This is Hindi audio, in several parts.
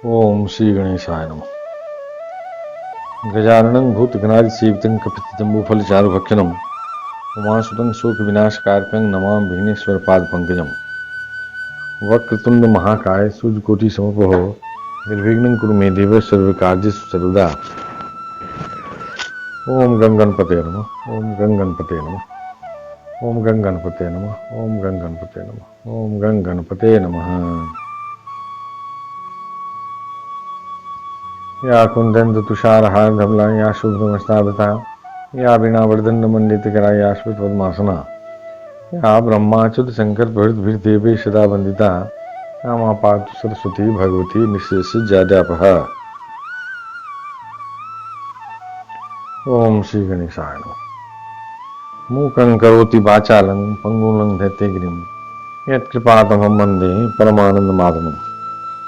ओम श्री गणेशाय नमः। गजाननं भूतगणादि सेवितं कपितजम्बूफलचारुभक्षणं उमासुतं शोकविनाशकारकं नमामि विघ्नेश्वरपादपङ्कजं। वक्रतुण्ड महाकाय सूर्यकोटिसमप्रभ निर्विघ्नं कुरु मे देव सर्वकार्येषु सर्वदा। ओम गंगणपते नमः। ओम गंगणपते नमः। ओम गंगणपते नमः। ओम गंगणपते नमः। ओम गंगणपते नमः। या कुंदंत तुषारहार धवला या शुभ्रमस्तावता या वीणावर्धनमण्डितकरा या श्वेतपद्मासना या ब्रह्माच्युत शंकर प्रभृतिभिर्देवैः सदा वंदिता या मां पातु सरस्वती भगवती निःशेषज्याद्यापः। ओम श्री गणेशाय नमः। मूकं करोति वाचालं पंगुं लंघयते गिरिं यत्कृपातमहं वन्दे परमानन्दमाधवम्।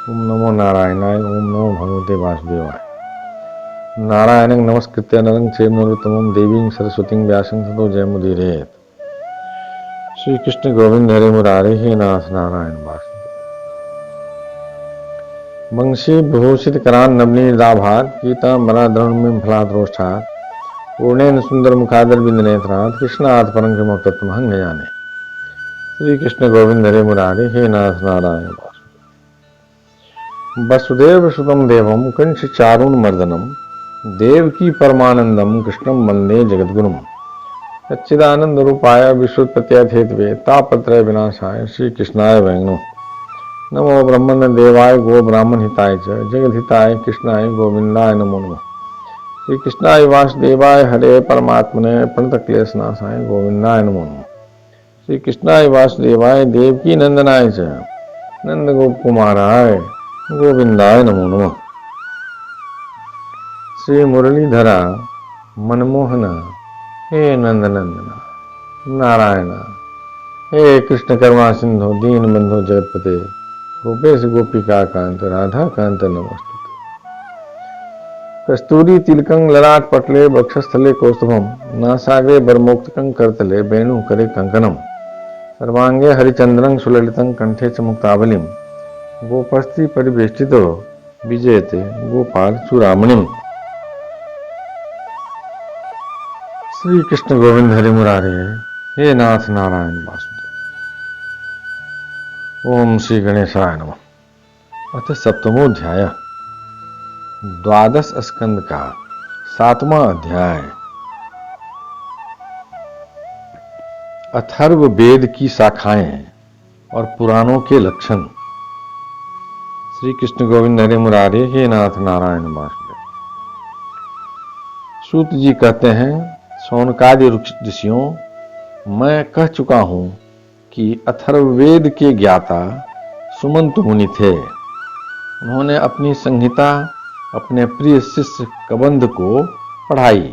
ओम नमो नारायणाय। ओम नमो भगवते वासुदेवाय। नारायणं नमस्कृत्य नरं चैव नरोत्तमं देवीं सरस्वतीं व्यासं ततो जयमुदीरयेत्। श्री कृष्ण गोविंद हरे मुरारे हे नाथ नारायण वासुदेव। वंशी विभूषित करान नवनीदाभात पीताम्बराधरणं फलाद्रोष्ठात् पूर्णेन सुंदर मुखादर बिंदनेत्रात् कृष्णात् परं किम तत्त्वमहं न जाने। श्री कृष्ण गोविंद हरे मुरारे हे नाथ नारायण वासुदेव। वसुदेव सुतं देवं कंस चारुणमर्दनं देवकी परमानंदम कृष्णं वंदे जगद्गुरुं। सच्चिदानंद रूपाय विश्वोत्पत्त्यादिहेतवे तापत्रय विनाशाय श्री कृष्णाय वयं नमः। नमो ब्रह्मण्य देवाय गो ब्राह्मण हिताय च जगद्हिताय कृष्णाय गोविंदाय नमो नमः। श्री कृष्णाय वासुदेवाय हरे परमात्मने प्रणतक्लेशनाशाय गोविंदाय नमो नमः। श्री कृष्णाय वासुदेवाय देवकी नंदनाय च नंद गोप कुमाराय गोविंदाय नमो नमः। श्री मुरलीधरा मनमोहना हे नंदनंदना नारायण हे कृष्ण करुणा सिंधु दीन बंधु जगतपते गोपेश गोपिका कांत राधा कांत नमस्तुते। कस्तूरी तिलकं ललाट पटले वक्षस्थले कौस्तुभम नासाग्रे बरमोक्तकं करतले वेणु करे कंकणम सर्वांगे हरिचंद्रं सुललितं कंठे च मुक्तावलिं गोपस्त्री परिवेष्टितो विजयते गोपाल चूड़ामणिम। श्री कृष्ण गोविंद हरि मुरारे हे नाथ नारायण वासुदेव। ओम श्री गणेशाय नमः। अथ सप्तमोध्याय द्वादश स्कंद का 7वां अध्याय। अथर्व वेद की शाखाएं और पुराणों के लक्षण। श्री कृष्ण गोविंद हरे मुरारे हे नाथ नारायण वासुदेव। सूत जी कहते हैं, शौनकादि ऋषियों, मैं कह चुका हूं कि अथर्ववेद के ज्ञाता सुमंत मुनि थे। उन्होंने अपनी संहिता अपने प्रिय शिष्य कबंध को पढ़ाई।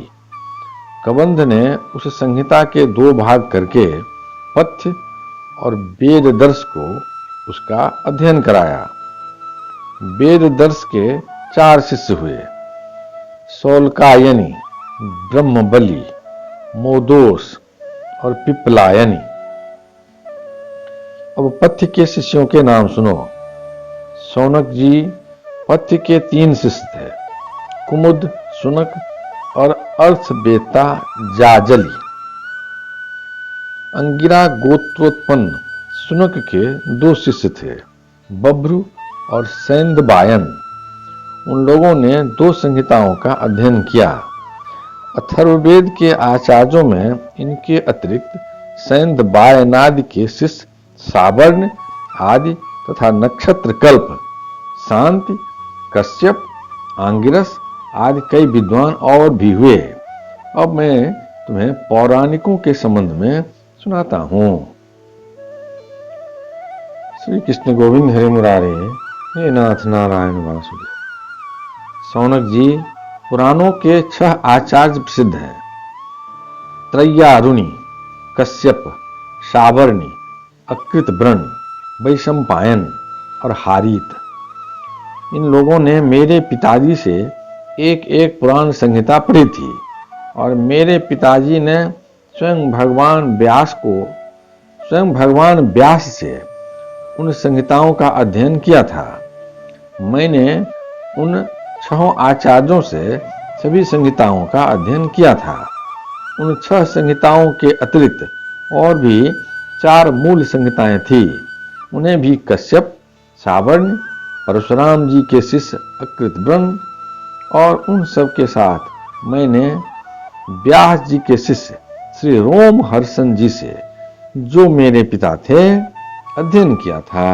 कबंध ने उस संहिता के 2 भाग करके पथ्य और वेद दर्श को उसका अध्ययन कराया। वेद दर्श के 4 शिष्य हुए, शौल्कायनी, ब्रह्मबली, मोदोस और पिपलायनी। अब पथ्य के शिष्यों के नाम सुनो। शौनक जी पथ्य के 3 शिष्य थे, कुमुद, सुनक और अर्थवेत्ता जाजली। अंगिरा गोत्रोत्पन्न सुनक के 2 शिष्य थे, बभ्रु और सैंदबायन। उन लोगों ने 2 संहिताओं का अध्ययन किया। अथर्ववेद के आचार्यों में इनके अतिरिक्त सैंदबायनादि के शिष्य सावर्ण आदि तथा नक्षत्र कल्प, शांति, कश्यप, आंगिरस आदि कई विद्वान और भी हुए। अब मैं तुम्हें पौराणिकों के संबंध में सुनाता हूं। श्री कृष्ण गोविंद हरे मुरारे हे नाथ नारायण वासुदेव। शौनक जी, पुराणों के 6 आचार्य प्रसिद्ध हैं, त्रय्यारुणि, कश्यप, सावर्णी, अकृतव्रण, वैशंपायन और हारीत। इन लोगों ने मेरे पिताजी से एक एक पुराण संहिता पढ़ी थी और मेरे पिताजी ने स्वयं भगवान व्यास से उन संहिताओं का अध्ययन किया था। मैंने उन 6 आचार्यों से सभी संहिताओं का अध्ययन किया था। उन 6 संहिताओं के अतिरिक्त और भी 4 मूल संहिताएं थी। उन्हें भी कश्यप, सावर्ण, परशुराम जी के शिष्य अकृतब्रह्म और उन सब के साथ मैंने व्यास जी के शिष्य श्री रोमहर्षण जी से, जो मेरे पिता थे, अध्ययन किया था।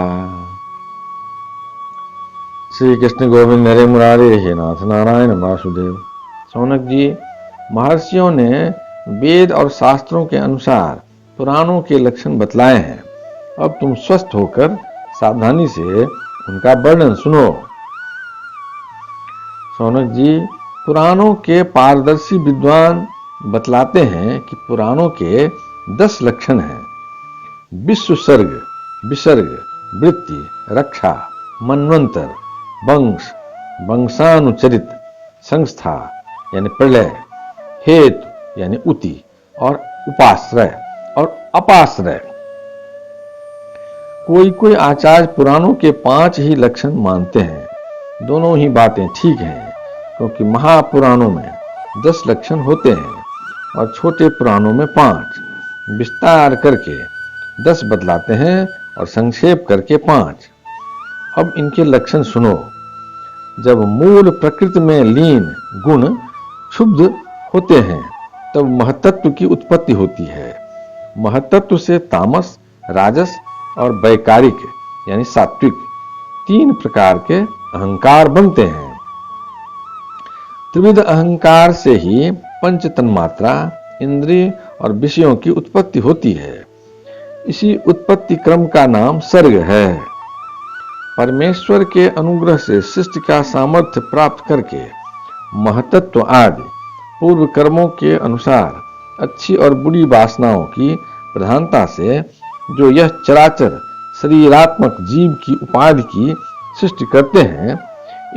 श्री कृष्ण गोविंद हरे मुरारे हे नाथ नारायण वासुदेव। शौनक जी, महर्षियों ने वेद और शास्त्रों के अनुसार पुराणों के लक्षण बतलाए हैं। अब तुम स्वस्थ होकर सावधानी से उनका वर्णन सुनो। शौनक जी, पुराणों के पारदर्शी विद्वान बतलाते हैं कि पुराणों के 10 लक्षण हैं। विश्व सर्ग, विसर्ग, वृत्ति, रक्षा, मनवंतर, वंश, वंशानुचरित, संस्था यानी प्रलय, हेतु यानी उति और उपाश्रय और अपाश्रय। कोई कोई आचार्य पुराणों के 5 ही लक्षण मानते हैं। दोनों ही बातें ठीक हैं, क्योंकि महापुराणों में 10 लक्षण होते हैं और छोटे पुराणों में 5। विस्तार करके 10 बतलाते हैं और संक्षेप करके 5। अब इनके लक्षण सुनो। जब मूल प्रकृति में लीन गुण क्षुब्ध होते हैं, तब महतत्व की उत्पत्ति होती है। महतत्व से तामस, राजस और वैकारिक यानी सात्विक 3 प्रकार के अहंकार बनते हैं। त्रिविध अहंकार से ही पंच तन्मात्रा, इंद्रिय और विषयों की उत्पत्ति होती है। इसी उत्पत्ति क्रम का नाम सर्ग है। परमेश्वर के अनुग्रह से सृष्टि का सामर्थ्य प्राप्त करके महतत्व आदि पूर्व कर्मों के अनुसार अच्छी और बुरी वासनाओं की प्रधानता से जो यह चराचर शरीरात्मक जीव की उपाधि की सृष्टि करते हैं,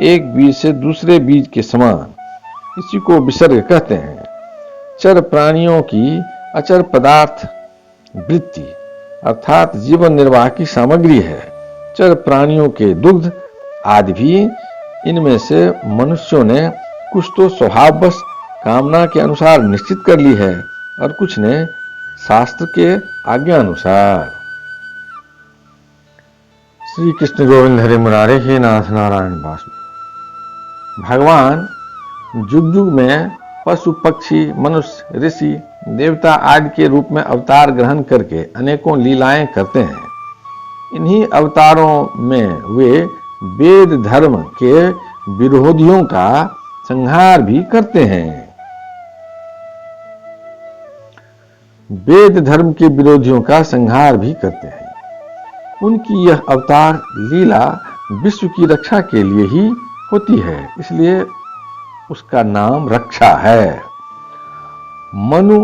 एक बीज से दूसरे बीज के समान, इसी को विसर्ग कहते हैं। चर प्राणियों की अचर पदार्थ वृत्ति अर्थात जीवन निर्वाह की सामग्री है। चर प्राणियों के दुग्ध आदि भी इनमें से मनुष्यों ने कुछ तो स्वभाववश कामना के अनुसार निश्चित कर ली है और कुछ ने शास्त्र के आज्ञा अनुसार। श्री कृष्ण गोविंद हरे मुरारे हे नाथ नारायण वासुदेव। भगवान जुग जुग में पशु, पक्षी, मनुष्य, ऋषि, देवता आदि के रूप में अवतार ग्रहण करके अनेकों लीलाएं करते हैं। इन्हीं अवतारों में वे वेद धर्म के विरोधियों का संहार भी करते हैं। वेद धर्म के विरोधियों का संहार भी करते हैं। उनकी यह अवतार लीला विश्व की रक्षा के लिए ही होती है, इसलिए उसका नाम रक्षा है। मनु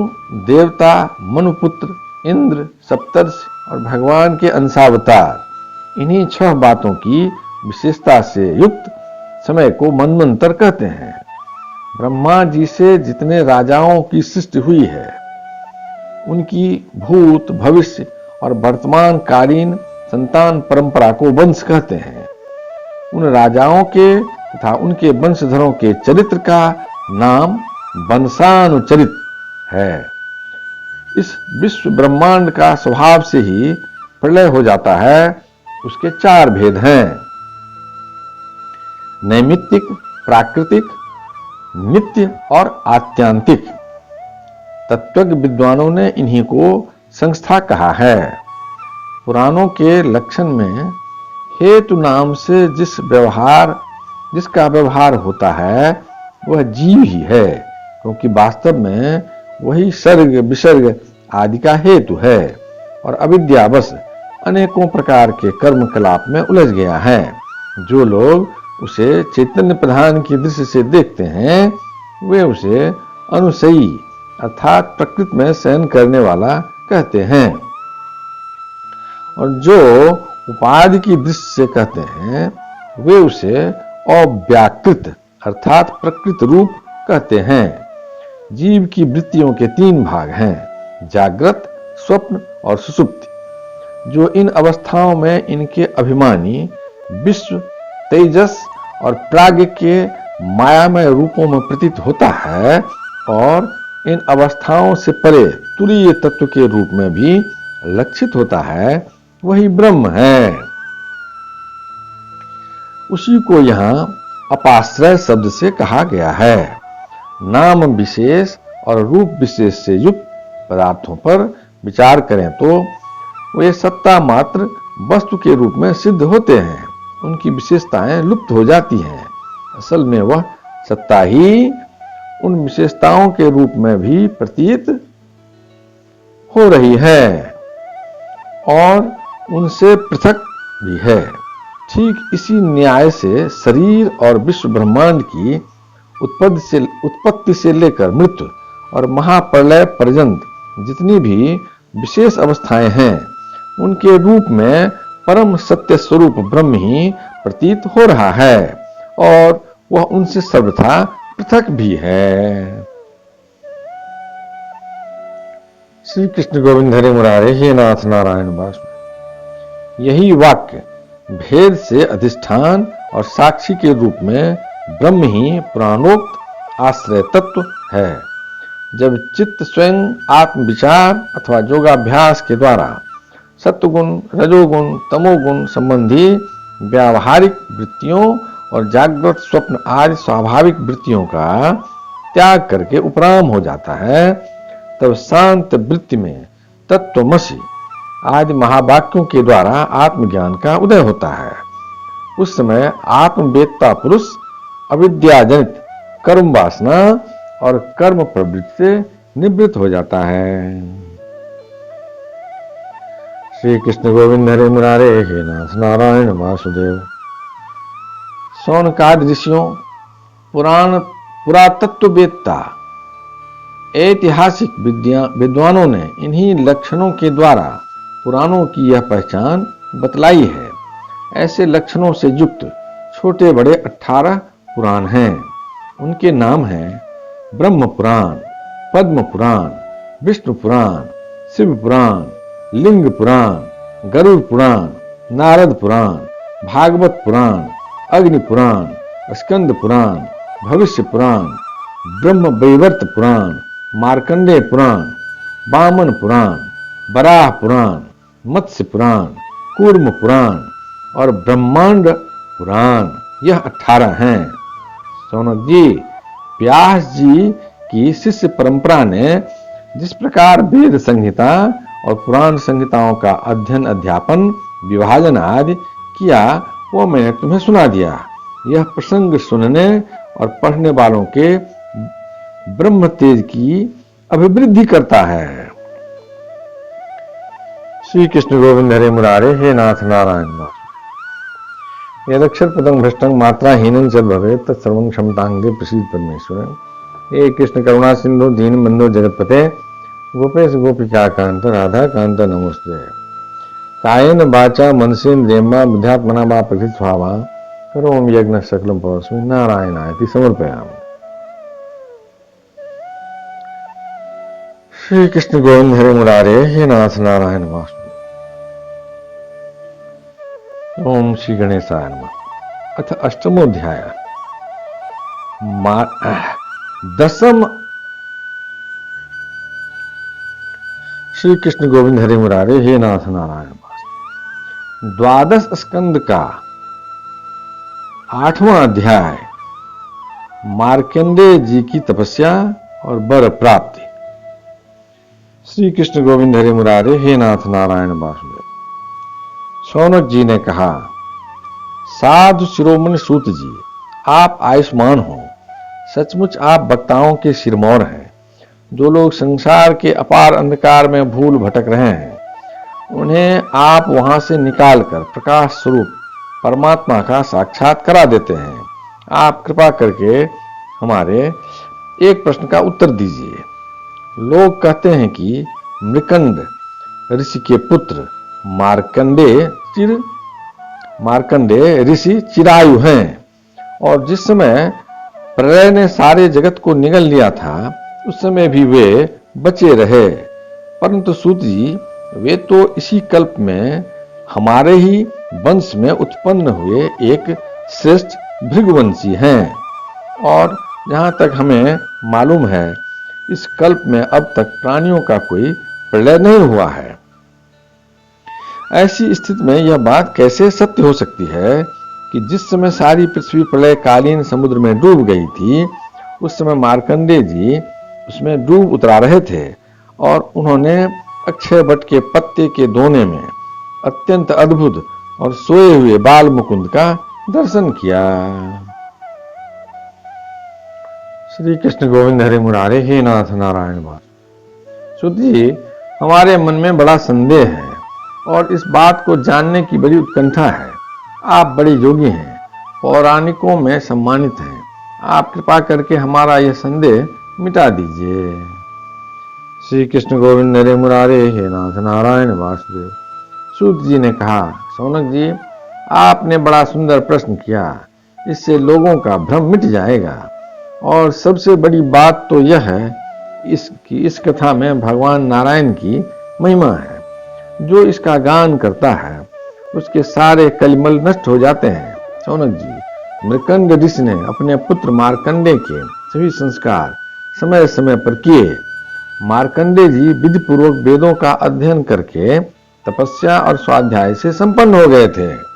देवता, मनुपुत्र, इंद्र, सप्तर्षि और भगवान के अंशावतार, इन्हीं 6 बातों की विशेषता से युक्त समय को मनवंतर कहते हैं। ब्रह्मा जी से जितने राजाओं की सृष्टि हुई है, उनकी भूत, भविष्य और वर्तमान कालीन संतान परंपरा को वंश कहते हैं। उन राजाओं के तथा उनके वंशधरों के चरित्र का नाम वंशानुचरित है। इस विश्व ब्रह्मांड का स्वभाव से ही प्रलय हो जाता है। उसके 4 भेद हैं: नैमित्तिक, प्राकृतिक, नित्य और आत्यांतिक। तत्वज्ञ विद्वानों ने इन्हीं को संस्था कहा है। पुराणों के लक्षण में हेतु नाम से जिसका व्यवहार होता है, वह जीव ही है, क्योंकि वास्तव में वही सर्ग, विसर्ग आदि का हेतु है और अविद्यावश अनेकों प्रकार के कर्म कलाप में उलझ गया है। जो लोग उसे चैतन्य प्रधान की दृष्टि से देखते हैं, वे उसे अनुसयी अर्थात प्रकृति में शयन करने वाला कहते हैं, और जो उपाधि की दृष्टि से कहते हैं, वे उसे अव्याकृत अर्थात प्रकृति रूप कहते हैं। जीव की वृत्तियों के 3 भाग हैं: जागृत, स्वप्न और सुषुप्ति। जो इन अवस्थाओं में इनके अभिमानी विश्व तेजस और प्राज्ञ के मायामय रूपों में प्रतीत होता है और इन अवस्थाओं से परे तुरीय तत्व के रूप में भी लक्षित होता है, वही ब्रह्म है। उसी को यहाँ अपाश्रय शब्द से कहा गया है। नाम विशेष और रूप विशेष से युक्त पदार्थों पर विचार करें तो वे सत्ता मात्र वस्तु के रूप में सिद्ध होते हैं, उनकी विशेषताएं लुप्त हो जाती हैं। असल में वह सत्ता ही उन विशेषताओं के रूप में भी प्रतीत हो रही है और उनसे पृथक भी है। ठीक इसी न्याय से शरीर और विश्व ब्रह्मांड की उत्पत्ति से लेकर मृत्यु और महाप्रलय पर्यंत जितनी भी विशेष अवस्थाएं हैं, उनके रूप में परम सत्य स्वरूप ब्रह्म ही प्रतीत हो रहा है और वह उनसे सर्वथा पृथक भी है। श्री कृष्ण गोविंद हरे मुरारे, हे नाथ नारायण वासुदेव। यही वाक्य भेद से अधिष्ठान और साक्षी के रूप में ब्रह्म ही पुराणोक्त आश्रय तत्व है। जब चित्त स्वयं आत्मविचार अथवा योगाभ्यास के द्वारा सत्वगुण, रजोगुण, तमोगुण संबंधी व्यावहारिक वृत्तियों और जागृत स्वप्न आदि स्वाभाविक वृत्तियों का त्याग करके उपराम हो जाता है, तब शांत वृत्ति में तत्वमसि आदि महावाक्यों के द्वारा आत्मज्ञान का उदय होता है। उस समय आत्मवेत्ता पुरुष अविद्याजनित कर्म वासना और कर्म प्रवृत्ति से निवृत्त हो जाता है। श्री कृष्ण गोविंद हरे मुरारे, हे नाथ नारायण वासुदेव। शौनकादि ऋषियों, पुरातत्ववेत्ता, ऐतिहासिक विद्वानों ने इन्हीं लक्षणों के द्वारा पुराणों की यह पहचान बतलाई है। ऐसे लक्षणों से युक्त छोटे बड़े 18 पुराण हैं। उनके नाम हैं ब्रह्म पुराण, पद्म पुराण, विष्णु पुराण, शिव पुराण, लिंग पुराण, गरुड़ पुराण, नारद पुराण, भागवत पुराण, अग्नि पुराण, स्कंद पुराण, भविष्य पुराण, ब्रह्म वैवर्त पुराण, मार्कंडेय पुराण, वामन पुराण, वराह पुराण, मत्स्य पुराण, कूर्म पुराण और ब्रह्मांड पुराण, यह 18 हैं। शौनक जी, व्यास जी की शिष्य परंपरा ने जिस प्रकार वेद संहिता और पुराण संहिताओं का अध्ययन, अध्यापन, विभाजन आदि किया, वो मैंने तुम्हें सुना दिया। यह प्रसंग सुनने और पढ़ने वालों के ब्रह्म तेज की अभिवृद्धि करता है। श्री कृष्ण गोविंद हरे मुरारे, हे नाथ नारायण वासुदेव। यदक्षर पदं भ्रष्टं मात्राहीनं च भवेत् तत्सर्वं क्षमतांगे प्रसीद परमेश्वर। हे कृष्ण करुणा सिंधु दीनबंधो जगतपते, गोपेश गोपिका कांत राधा कांत नमोस्तुते। कायेन वाचा मनसेन्द्रियर्वा बुद्ध्यात्मना वा प्रकृति स्वभावा करोमि यज्ञ सकलं परस्मै नारायणाय समर्पयामि। श्री कृष्ण गोविंद हरे मुरारे, हे नाथ नारायण वासुदेव। ओम श्री गणेशाय नमः। अथ अष्टमोध्याय। दसम। श्री कृष्ण गोविंद हरे मुरारे, हे नाथ नारायण वासुदेव। द्वादश स्कंद का 8वां अध्याय, मार्कंडेय जी की तपस्या और वर प्राप्ति। श्री कृष्ण गोविंद हरे मुरारे, हे नाथ नारायण वासुदेव। शौनक जी ने कहा, साधु शिरोमणि सूत जी, आप आयुष्मान हो। सचमुच आप वक्ताओं के सिरमौर हैं। जो लोग संसार के अपार अंधकार में भूल भटक रहे हैं, उन्हें आप वहां से निकालकर प्रकाश स्वरूप परमात्मा का साक्षात करा देते हैं। आप कृपा करके हमारे एक प्रश्न का उत्तर दीजिए। लोग कहते हैं कि मृकंड ऋषि के पुत्र मार्कंडेय ऋषि चिरायु हैं और जिस समय प्रलय ने सारे जगत को निगल लिया था, उस समय भी वे बचे रहे। परंतु सूत जी, वे तो इसी कल्प में हमारे ही वंश में उत्पन्न हुए एक श्रेष्ठ भृगुवंशी हैं और जहाँ तक हमें मालूम है इस कल्प में अब तक प्राणियों का कोई प्रलय नहीं हुआ है। ऐसी स्थिति में यह बात कैसे सत्य हो सकती है कि जिस समय सारी पृथ्वी प्रलयकालीन समुद्र में डूब गई थी उस समय मार्कंडेय जी उसमें डूब उतरा रहे थे और उन्होंने अक्षय वट के पत्ते के दोने में अत्यंत अद्भुत और सोए हुए बाल मुकुंद का दर्शन किया। श्री कृष्ण गोविंद हरे मुरारे हे नाथ नारायण वासुदेव। सूत जी, हमारे मन में बड़ा संदेह है और इस बात को जानने की बड़ी उत्कंठा है। आप बड़े योगी हैं, पौराणिकों में सम्मानित हैं, आप कृपा करके हमारा यह संदेह मिटा दीजिए। श्री कृष्ण गोविंद हरे मुरारे हे नाथ नारायण वासुदेव। सूत जी ने कहा, शौनक जी, आपने बड़ा सुंदर प्रश्न किया, इससे लोगों का भ्रम मिट जाएगा और सबसे बड़ी बात तो यह है इस कथा में भगवान नारायण की महिमा है। जो इसका गान करता है उसके सारे कलिमल नष्ट हो जाते हैं। शौनक जी, मृकंड ऋषि ने अपने पुत्र मार्कंडेय के सभी संस्कार समय समय पर किए। मार्कंडेय जी विधि पूर्वक वेदों का अध्ययन करके तपस्या और स्वाध्याय से संपन्न हो गए थे।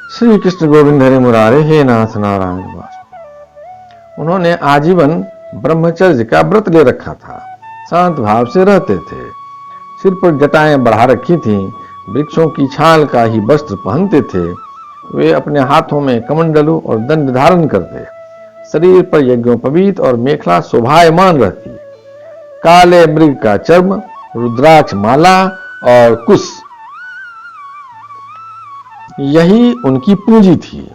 श्री कृष्ण गोविंद हरे मुरारे हे नाथ नारायण वासुदेव। उन्होंने आजीवन ब्रह्मचर्य का व्रत ले रखा था, शांत भाव से रहते थे, सिर पर जटाएं बढ़ा रखी थीं, वृक्षों की छाल का ही वस्त्र पहनते थे। वे अपने हाथों में कमंडलू और दंड धारण करते, शरीर पर यज्ञोपवीत और मेखला शोभायमान रहती, काले मृग का चर्म, रुद्राक्ष माला और कुश, यही उनकी पूंजी थी।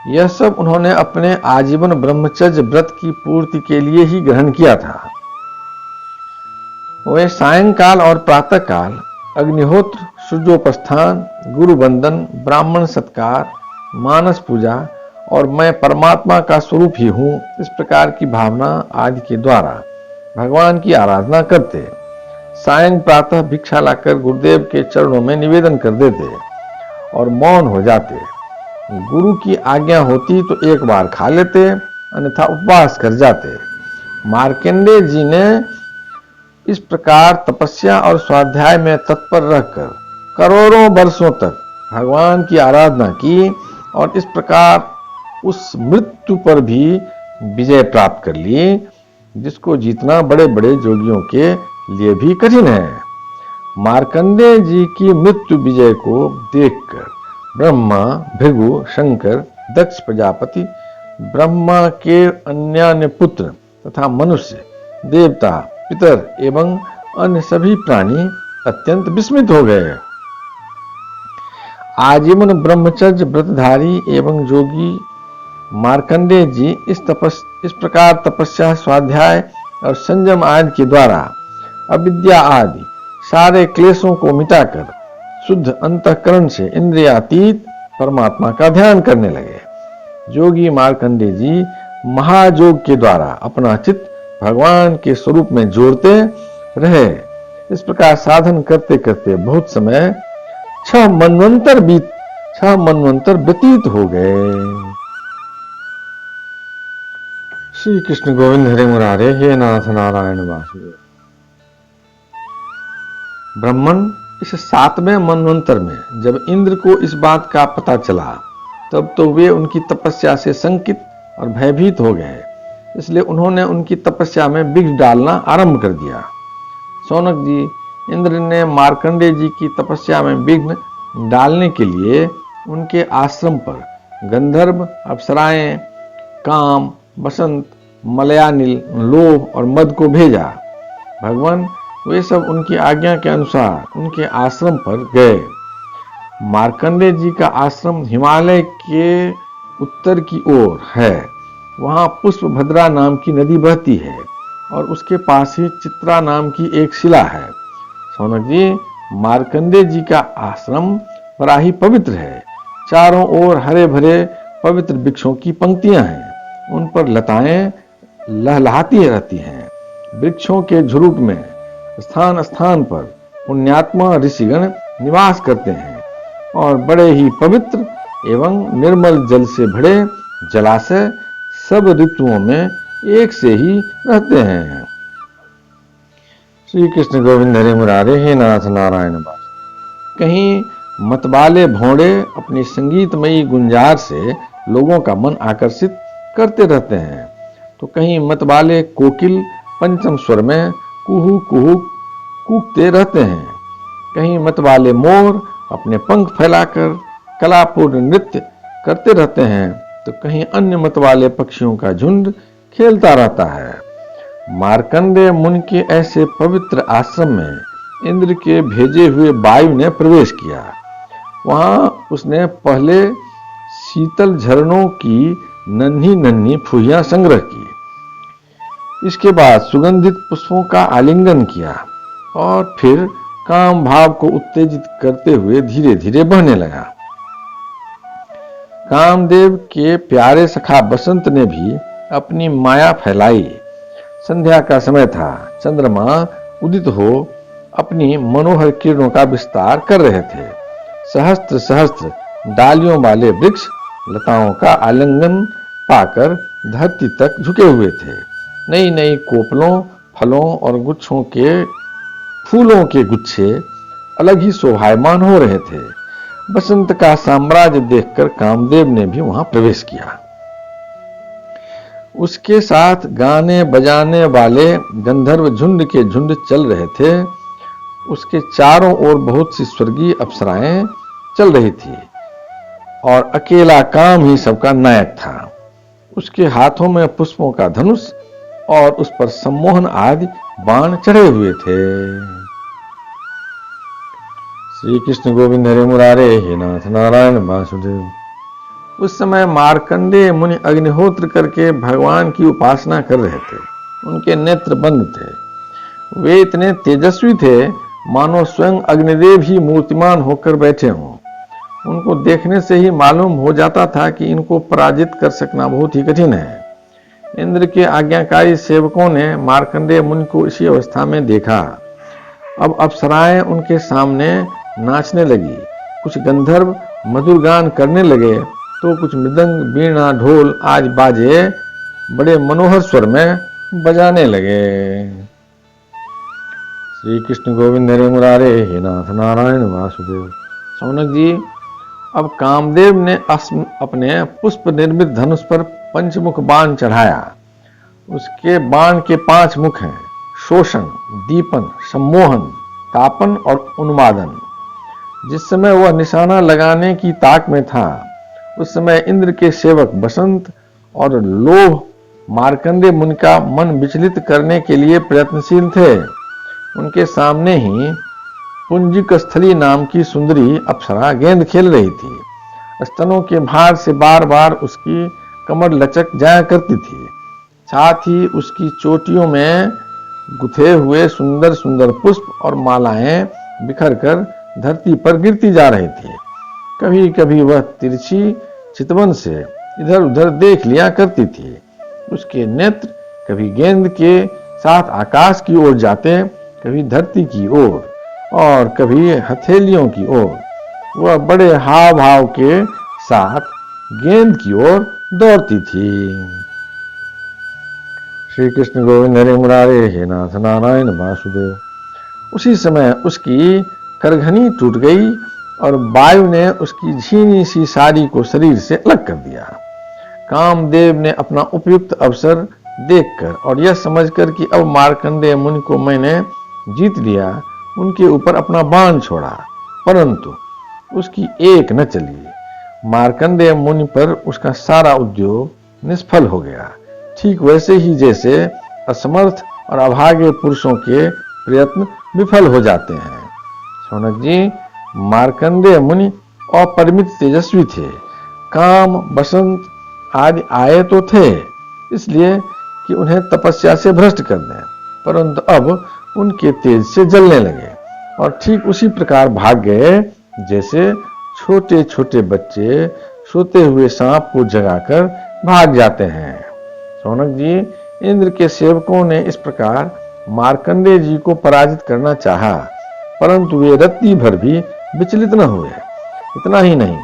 यह सब उन्होंने अपने आजीवन ब्रह्मचर्य व्रत की पूर्ति के लिए ही ग्रहण किया था। वे सायंकाल और प्रातः काल अग्निहोत्र, सूर्योपस्थान, गुरु वंदन, ब्राह्मण सत्कार, मानस पूजा और मैं परमात्मा का स्वरूप ही हूं, इस प्रकार की भावना आदि के द्वारा भगवान की आराधना करते। सायं प्रातः भिक्षा लाकर गुरुदेव के चरणों में निवेदन कर देते और मौन हो जाते। गुरु की आज्ञा होती तो एक बार खा लेते, अन्यथा उपवास कर जाते। मार्कंडेय जी ने इस प्रकार तपस्या और स्वाध्याय में तत्पर रहकर करोड़ों वर्षों तक भगवान की आराधना की और इस प्रकार उस मृत्यु पर भी विजय प्राप्त कर ली जिसको जीतना बड़े बड़े योगियों के लिए भी कठिन है। मार्कंडेय जी की मृत्यु विजय को देखकर ब्रह्मा, भृगु, शंकर, दक्ष प्रजापति, ब्रह्मा के अन्य पुत्र तथा मनुष्य, देवता, पितर एवं अन्य सभी प्राणी अत्यंत विस्मित हो गए। आजीवन ब्रह्मचर्य व्रतधारी एवं योगी मार्कंडेय जी इस प्रकार तपस्या, स्वाध्याय और संयम आदि के द्वारा अविद्या आदि सारे क्लेशों को मिटाकर शुद्ध अंतःकरण से इंद्रियातीत परमात्मा का ध्यान करने लगे। योगी मार्कंडेय जी महायोग के द्वारा अपना चित्त भगवान के स्वरूप में जोड़ते रहे। इस प्रकार साधन करते करते बहुत समय 6 मनवंतर व्यतीत हो गए। श्री कृष्ण गोविंद हरे मुरारे हे नाथ नारायण वासुदेव। ब्राह्मण इस 7वें मनवंतर में जब इंद्र को इस बात का पता चला तब तो वे उनकी तपस्या से शंकित और भयभीत हो गए, इसलिए उन्होंने उनकी तपस्या में विघ्न डालना आरंभ कर दिया। शौनक जी, इंद्र ने मार्कंडेय जी की तपस्या में विघ्न डालने के लिए उनके आश्रम पर गंधर्व, अप्सराएं, काम, बसंत, मलयानिल, लोभ और मद को भेजा। भगवान वे सब उनकी आज्ञा के अनुसार उनके आश्रम पर गए। मार्कंडेय जी का आश्रम हिमालय के उत्तर की ओर है। वहां पुष्पभद्रा नाम की नदी बहती है और उसके पास ही चित्रा नाम की एक शिला है। शौनक जी, मार्कंडेय जी का आश्रम बड़ा ही पवित्र है। चारों ओर हरे भरे पवित्र वृक्षों की पंक्तियां हैं, उन पर लताएं लहलहाती रहती हैं। वृक्षों के झुरुट में स्थान स्थान पर पुण्यात्मा ऋषिगण निवास करते हैं और बड़े ही पवित्र एवं निर्मल जल से भरे जलाशय सब ऋतुओं में एक से ही रहते हैं। श्री कृष्ण गोविंद हरे मुरारे, हे नाथ नारायण वास। कहीं मतवाले भोंडे अपनी संगीतमयी गुंजार से लोगों का मन आकर्षित करते रहते हैं, तो कहीं मतवाले कोकिल पंचम स्वर में कुहू कुहू कूकते रहते हैं। कहीं मतवाले मोर अपने पंख फैलाकर कलापूर्ण नृत्य करते रहते हैं, तो कहीं अन्य मतवाले पक्षियों का झुंड खेलता रहता है। मार्कंडेय मुनि के ऐसे पवित्र आश्रम में इंद्र के भेजे हुए वायु ने प्रवेश किया। वहां उसने पहले शीतल झरनों की नन्ही नन्ही फुहियां संग्रह की। इसके बाद सुगंधित पुष्पों का आलिंगन किया और फिर काम भाव को उत्तेजित करते हुए धीरे धीरे बहने लगा। कामदेव के प्यारे सखा बसंत ने भी अपनी माया फैलाई। संध्या का समय था। चंद्रमा उदित हो अपनी मनोहर किरणों का विस्तार कर रहे थे। सहस्त्र सहस्त्र डालियों वाले वृक्ष लताओं का आलिंगन पाकर धरती तक झुके हुए थे। नई नई कोपलों, फलों और गुच्छों के फूलों के गुच्छे अलग ही शोभायमान हो रहे थे। बसंत का साम्राज्य देखकर कामदेव ने भी वहां प्रवेश किया। उसके साथ गाने बजाने वाले गंधर्व झुंड के झुंड चल रहे थे। उसके चारों ओर बहुत सी स्वर्गीय अप्सराएं चल रही थी और अकेला काम ही सबका नायक था। उसके हाथों में पुष्पों का धनुष और उस पर सम्मोहन आदि बाण चढ़े हुए थे। श्री कृष्ण गोविंद हरे मुरारे, हे नाथ नारायण वासुदेव। उस समय मार्कंडेय मुनि अग्निहोत्र करके भगवान की उपासना कर रहे थे। उनके नेत्र बंद थे। वे इतने तेजस्वी थे मानो स्वयं अग्निदेव ही मूर्तिमान होकर बैठे हों। उनको देखने से ही मालूम हो जाता था कि इनको पराजित कर सकना बहुत ही कठिन है। इंद्र के आज्ञाकारी सेवकों ने मार्कंडेय मुनि को इसी अवस्था में देखा। अब अप्सराएं उनके सामने नाचने लगी। कुछ गंधर्व मधुर गान करने लगे, तो कुछ मृदंग, वीणा, ढोल आदि बाजे बड़े मनोहर स्वर में बजाने लगे। श्री कृष्ण गोविंद हरे मुरारे, हे नाथ नारायण वासुदेव। सौनक जी, अब कामदेव ने अपने पुष्प निर्मित धनुष पर पंचमुख बाण चढ़ाया। उसके बाण के 5 मुख हैं: शोषण, दीपन, सम्मोहन, तापन और उन्मादन। जिस समय वह निशाना लगाने की ताक में था, उस समय इंद्र के सेवक बसंत और लोभ मार्कंडेय मुनि का मन विचलित करने के लिए प्रयत्नशील थे। उनके सामने ही पुंजिक स्थली नाम की सुंदरी अप्सरा गेंद खेल रही थी। स्तनों के भार से बार बार उसकी कमर लचक जाया करती थी। साथ ही उसकी चोटियों में गुथे हुए सुंदर सुंदर पुष्प और मालाएं बिखर कर धरती पर गिरती जा रही थी। कभी कभी वह तिरछी चितवन से इधर उधर देख लिया करती थी। उसके नेत्र कभी गेंद के साथ आकाश की ओर जाते, कभी धरती की ओर और कभी हथेलियों की ओर। वह बड़े हाव भाव के साथ गेंद की ओर दौड़ती थी। श्री कृष्ण गोविंद हरे मुरारे, हे नाथ नारायण वासुदेव। उसी समय उसकी करघनी टूट गई और वायु ने उसकी झीनी सी साड़ी को शरीर से अलग कर दिया। कामदेव ने अपना उपयुक्त अवसर देखकर और यह समझकर कि अब मार्कंडेय मुनि को मैंने जीत लिया, उनके ऊपर अपना बाण छोड़ा, परंतु उसकी एक न चली। मार्कंडेय मुनि पर उसका सारा उद्योग निष्फल हो गया, ठीक वैसे ही जैसे असमर्थ और अभागे पुरुषों के प्रयत्न विफल हो जाते हैं। सौनक जी, मार्कंडेय मुनि अपरिमित तेजस्वी थे। काम, बसंत आदि आए तो थे इसलिए कि उन्हें तपस्या से भ्रष्ट कर दें, परंतु अब उनके तेज से जलने लगे और ठीक उसी प्रकार भाग गए जैसे छोटे छोटे बच्चे सोते हुए सांप को जगाकर भाग जाते हैं। सौनक जी, इंद्र के सेवकों ने इस प्रकार मार्कंडेय जी को पराजित करना चाहा, परंतु वे रत्ती भर भी विचलित न हुए। इतना ही नहीं,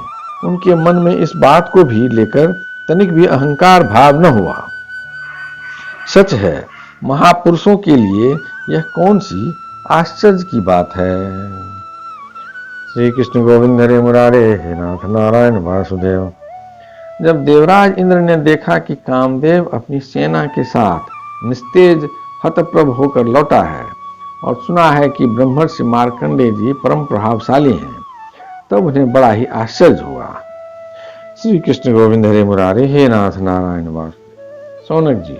उनके मन में इस बात को भी लेकर तनिक भी अहंकार भाव न हुआ। सच है, महापुरुषों के लिए यह कौन सी आश्चर्य की बात है। श्री कृष्ण गोविंद हरे मुरारे, हे नाथ नारायण वासुदेव। जब देवराज इंद्र ने देखा कि कामदेव अपनी सेना के साथ निस्तेज हतप्रभ होकर लौटा है और सुना है कि ब्रह्मर्षि मार्कंडेय जी परम प्रभावशाली हैं, तब उन्हें बड़ा ही आश्चर्य हुआ। श्री कृष्ण गोविंद हरे मुरारे, हे नाथ नारायण वासुदेव। सौनक जी,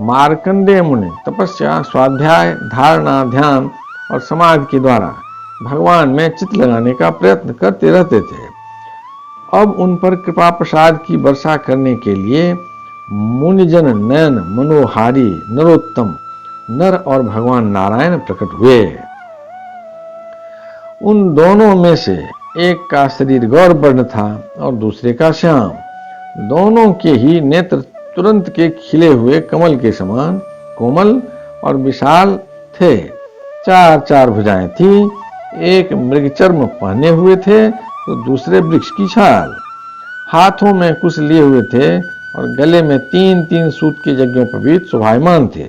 मार्कंडेय मुनि तपस्या, स्वाध्याय, धारणा, ध्यान और समाधि के द्वारा भगवान में चित्त लगाने का प्रयत्न करते रहते थे। अब उन पर कृपा प्रसाद की वर्षा करने के लिए मुनिजन नयन मनोहारी नरोत्तम नर और भगवान नारायण प्रकट हुए। उन दोनों में से एक का शरीर गौर वर्ण था और दूसरे का श्याम। दोनों के ही नेत्र तुरंत के खिले हुए कमल के समान कोमल और विशाल थे। चार चार भुजाएं थी। एक मृगचर्म पहने हुए थे तो दूसरे वृक्ष की छाल। हाथों में कुश लिए हुए थे और गले में तीन तीन सूत के यज्ञोपवीत शोभायमान थे।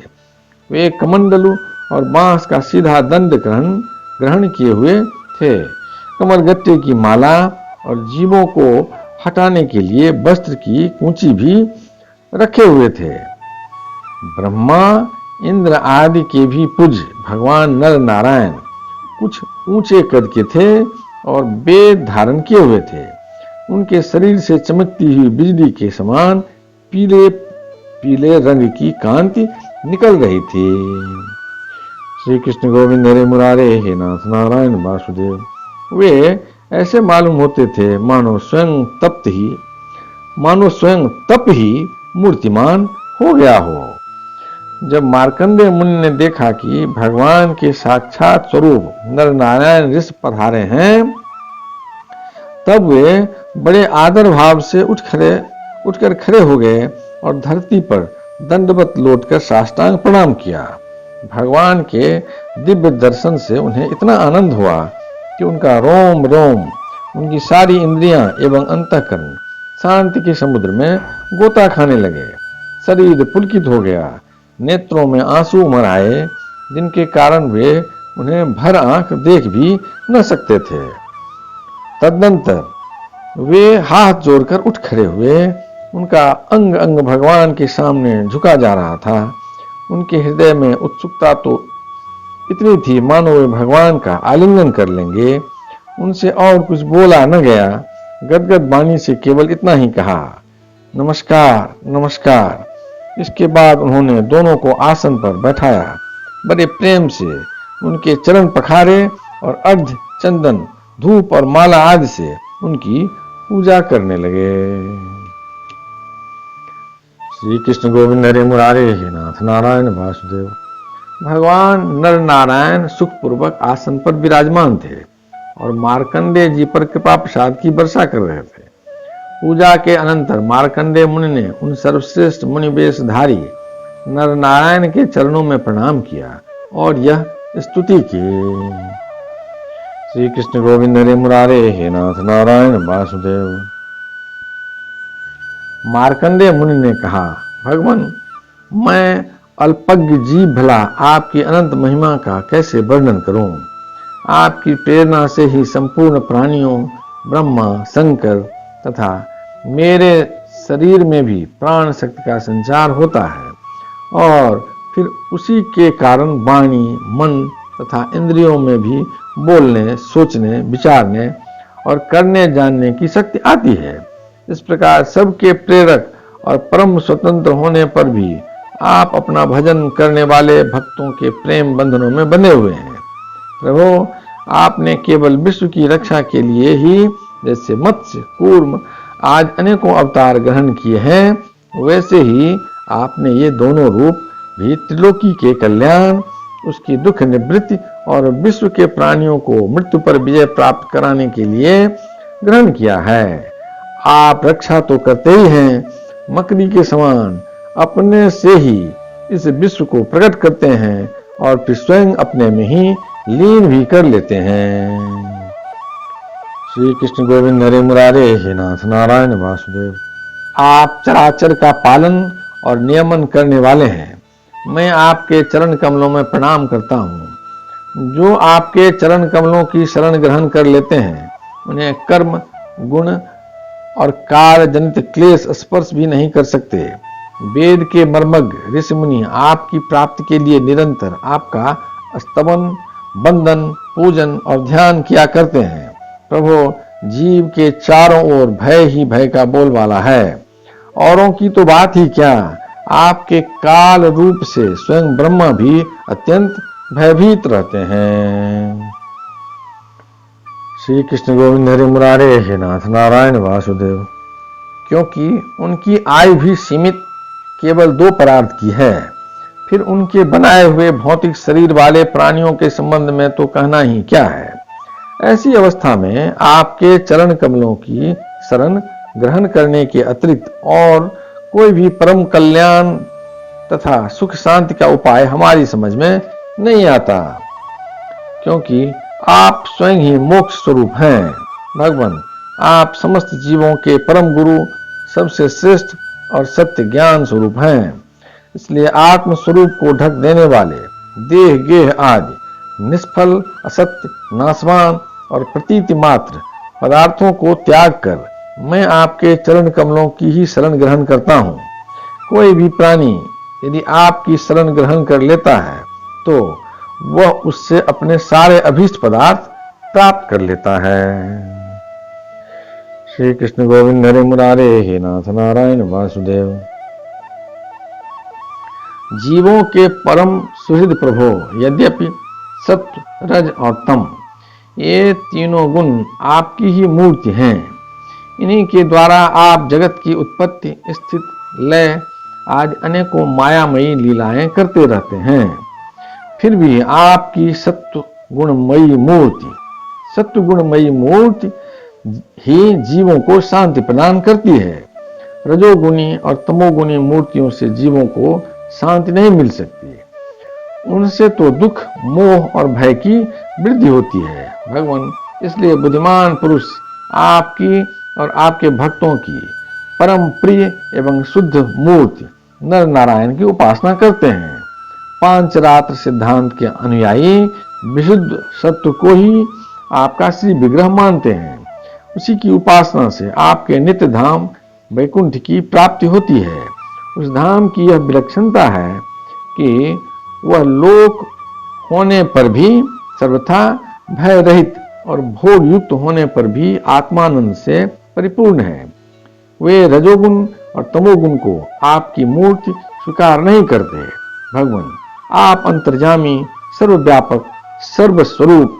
वे कमंडलू और बांस का सीधा दंड ग्रहण किए हुए थे। कमलगट्टे की माला और जीवों को हटाने के लिए वस्त्र की कूंची भी रखे हुए थे। ब्रह्मा इंद्र आदि के भी पूज्य भगवान नर नारायण कुछ ऊंचे कद के थे और वेद धारण किए हुए थे। उनके शरीर से चमकती हुई बिजली के समान पीले पीले रंग की कांति निकल रही थी। श्री कृष्ण गोविंद हरे मुरारे, हे नाथ नारायण वासुदेव। वे ऐसे मालूम होते थे मानो स्वयं तप ही मूर्तिमान हो गया हो। जब मार्कंडेय मुनि ने देखा कि भगवान के साक्षात स्वरूप नर नारायण ऋषि पधारे हैं, तब वे बड़े आदर भाव से उठकर खड़े हो गए और धरती पर दंडवत लौटकर साष्टांग प्रणाम किया। भगवान के दिव्य दर्शन से उन्हें इतना आनंद हुआ कि उनका रोम रोम, उनकी सारी इंद्रियां एवं अंतःकरण शांति के समुद्र में गोता खाने लगे। शरीर पुलकित हो गया, नेत्रों में आंसू उमड़ आए, जिनके कारण वे उन्हें भर आंख देख भी न सकते थे। तदनंतर वे हाथ जोड़कर उठ खड़े हुए। उनका अंग अंग भगवान के सामने झुका जा रहा था। उनके हृदय में उत्सुकता तो इतनी थी मानो वे भगवान का आलिंगन कर लेंगे। उनसे और कुछ बोला न गया। गदगद वाणी से केवल इतना ही कहा, नमस्कार नमस्कार। इसके बाद उन्होंने दोनों को आसन पर बैठाया। बड़े प्रेम से उनके चरण पखारे और अर्घ्य, चंदन, धूप और माला आदि से उनकी पूजा करने लगे। श्री कृष्ण गोविंद हरे मुरारे, हे नाथ नारायण वासुदेव। भगवान नर नारायण सुखपूर्वक आसन पर विराजमान थे और मार्कंडेय जी पर कृपा प्रसाद की वर्षा कर रहे थे। पूजा के अनंतर मार्कंडेय मुनि ने उन सर्वश्रेष्ठ मुनि वेशधारी नर नारायण के चरणों में प्रणाम किया और यह स्तुति की, श्री कृष्ण गोविंद हरे मुरारे, हे नाथ नारायण वासुदेव। मार्कंडेय मुनि ने कहा, भगवान, मैं अल्पज्ञ जीव भला आपकी अनंत महिमा का कैसे वर्णन करूं। आपकी प्रेरणा से ही संपूर्ण प्राणियों, ब्रह्मा, शंकर तथा मेरे शरीर में भी प्राण शक्ति का संचार होता है और फिर उसी के कारण वाणी, मन तथा इंद्रियों में भी बोलने, सोचने, विचारने और करने जानने की शक्ति आती है। इस प्रकार सबके प्रेरक और परम स्वतंत्र होने पर भी आप अपना भजन करने वाले भक्तों के प्रेम बंधनों में बंधे हुए हैं। प्रभु, आपने केवल विश्व की रक्षा के लिए ही जैसे मत्स्य, कूर्म आज अनेकों अवतार ग्रहण किए हैं, वैसे ही आपने ये दोनों रूप भी त्रिलोकी के कल्याण, उसकी दुख निवृत्ति और विश्व के प्राणियों को मृत्यु पर विजय प्राप्त कराने के लिए ग्रहण किया है। आप रक्षा तो करते ही हैं, मकड़ी के समान अपने से ही इस विश्व को प्रकट करते हैं और फिर स्वयं अपने में ही लीन भी कर लेते हैं। श्री कृष्ण गोविंद हरे मुरारे हे नाथ नारायण वासुदेव। आप चराचर का पालन और नियमन करने वाले हैं। मैं आपके चरण कमलों में प्रणाम करता हूँ। जो आपके चरण कमलों की शरण ग्रहण कर लेते हैं उन्हें कर्म, गुण और कार्य जनित क्लेश स्पर्श भी नहीं कर सकते। वेद के मर्मज्ञ ऋषि मुनि आपकी प्राप्ति के लिए निरंतर आपका स्तवन, वंदन, पूजन और ध्यान किया करते हैं। प्रभु, जीव के चारों ओर भय ही भय का बोलबाला है। औरों की तो बात ही क्या, आपके काल रूप से स्वयं ब्रह्मा भी अत्यंत भयभीत रहते हैं। श्री कृष्ण गोविंद हरे मुरारे हे नाथ नारायण वासुदेव। क्योंकि उनकी आयु भी सीमित केवल 2 परार्थ की है, फिर उनके बनाए हुए भौतिक शरीर वाले प्राणियों के संबंध में तो कहना ही क्या है। ऐसी अवस्था में आपके चरण कमलों की शरण ग्रहण करने के अतिरिक्त और कोई भी परम कल्याण तथा सुख शांति का उपाय हमारी समझ में नहीं आता, क्योंकि आप स्वयं ही मोक्ष स्वरूप हैं। भगवान, आप समस्त जीवों के परम गुरु, सबसे श्रेष्ठ और सत्य ज्ञान स्वरूप हैं। इसलिए आत्म स्वरूप को ढक देने वाले देह, गेह आदि निष्फल, असत्य, नाशवान और प्रतीति मात्र पदार्थों को त्याग कर मैं आपके चरण कमलों की ही शरण ग्रहण करता हूँ। कोई भी प्राणी यदि आपकी शरण ग्रहण कर लेता है तो वह उससे अपने सारे अभीष्ट पदार्थ प्राप्त कर लेता है। श्री कृष्ण गोविंद हरे मुरारे हे नाथ नारायण वासुदेव। जीवों के परम सुहृद प्रभो, यद्यपि सत्व, रज और तम ये तीनों गुण आपकी ही मूर्ति हैं, इन्हीं के द्वारा आप जगत की उत्पत्ति, स्थिति, लय आज अनेकों मायामयी लीलाएं करते रहते हैं। फिर भी आपकी सत्व गुणमयी मूर्ति ही जीवों को शांति प्रदान करती है। रजोगुणी और तमोगुणी मूर्तियों से जीवों को शांति नहीं मिल सकती। उनसे तो दुख, मोह और भय की वृद्धि होती है। भगवान, इसलिए बुद्धिमान पुरुष आपकी और आपके भक्तों की परम प्रिय एवं शुद्ध मूर्ति नर नारायण की उपासना करते हैं। पांचरात्र सिद्धांत के अनुयायी विशुद्ध सत्व को ही आपका श्री विग्रह मानते हैं। उसी की उपासना से आपके नित्य धाम वैकुंठ की प्राप्ति होती है। उस धाम की यह विलक्षणता है कि वह लोक होने पर भी सर्वथा भय रहित और भोग युक्त होने पर भी आत्मानंद से परिपूर्ण है। वे रजोगुण और तमोगुण को आपकी मूर्ति स्वीकार नहीं करते। भगवान, आप अंतर्जामी, सर्वव्यापक, सर्वस्वरूप,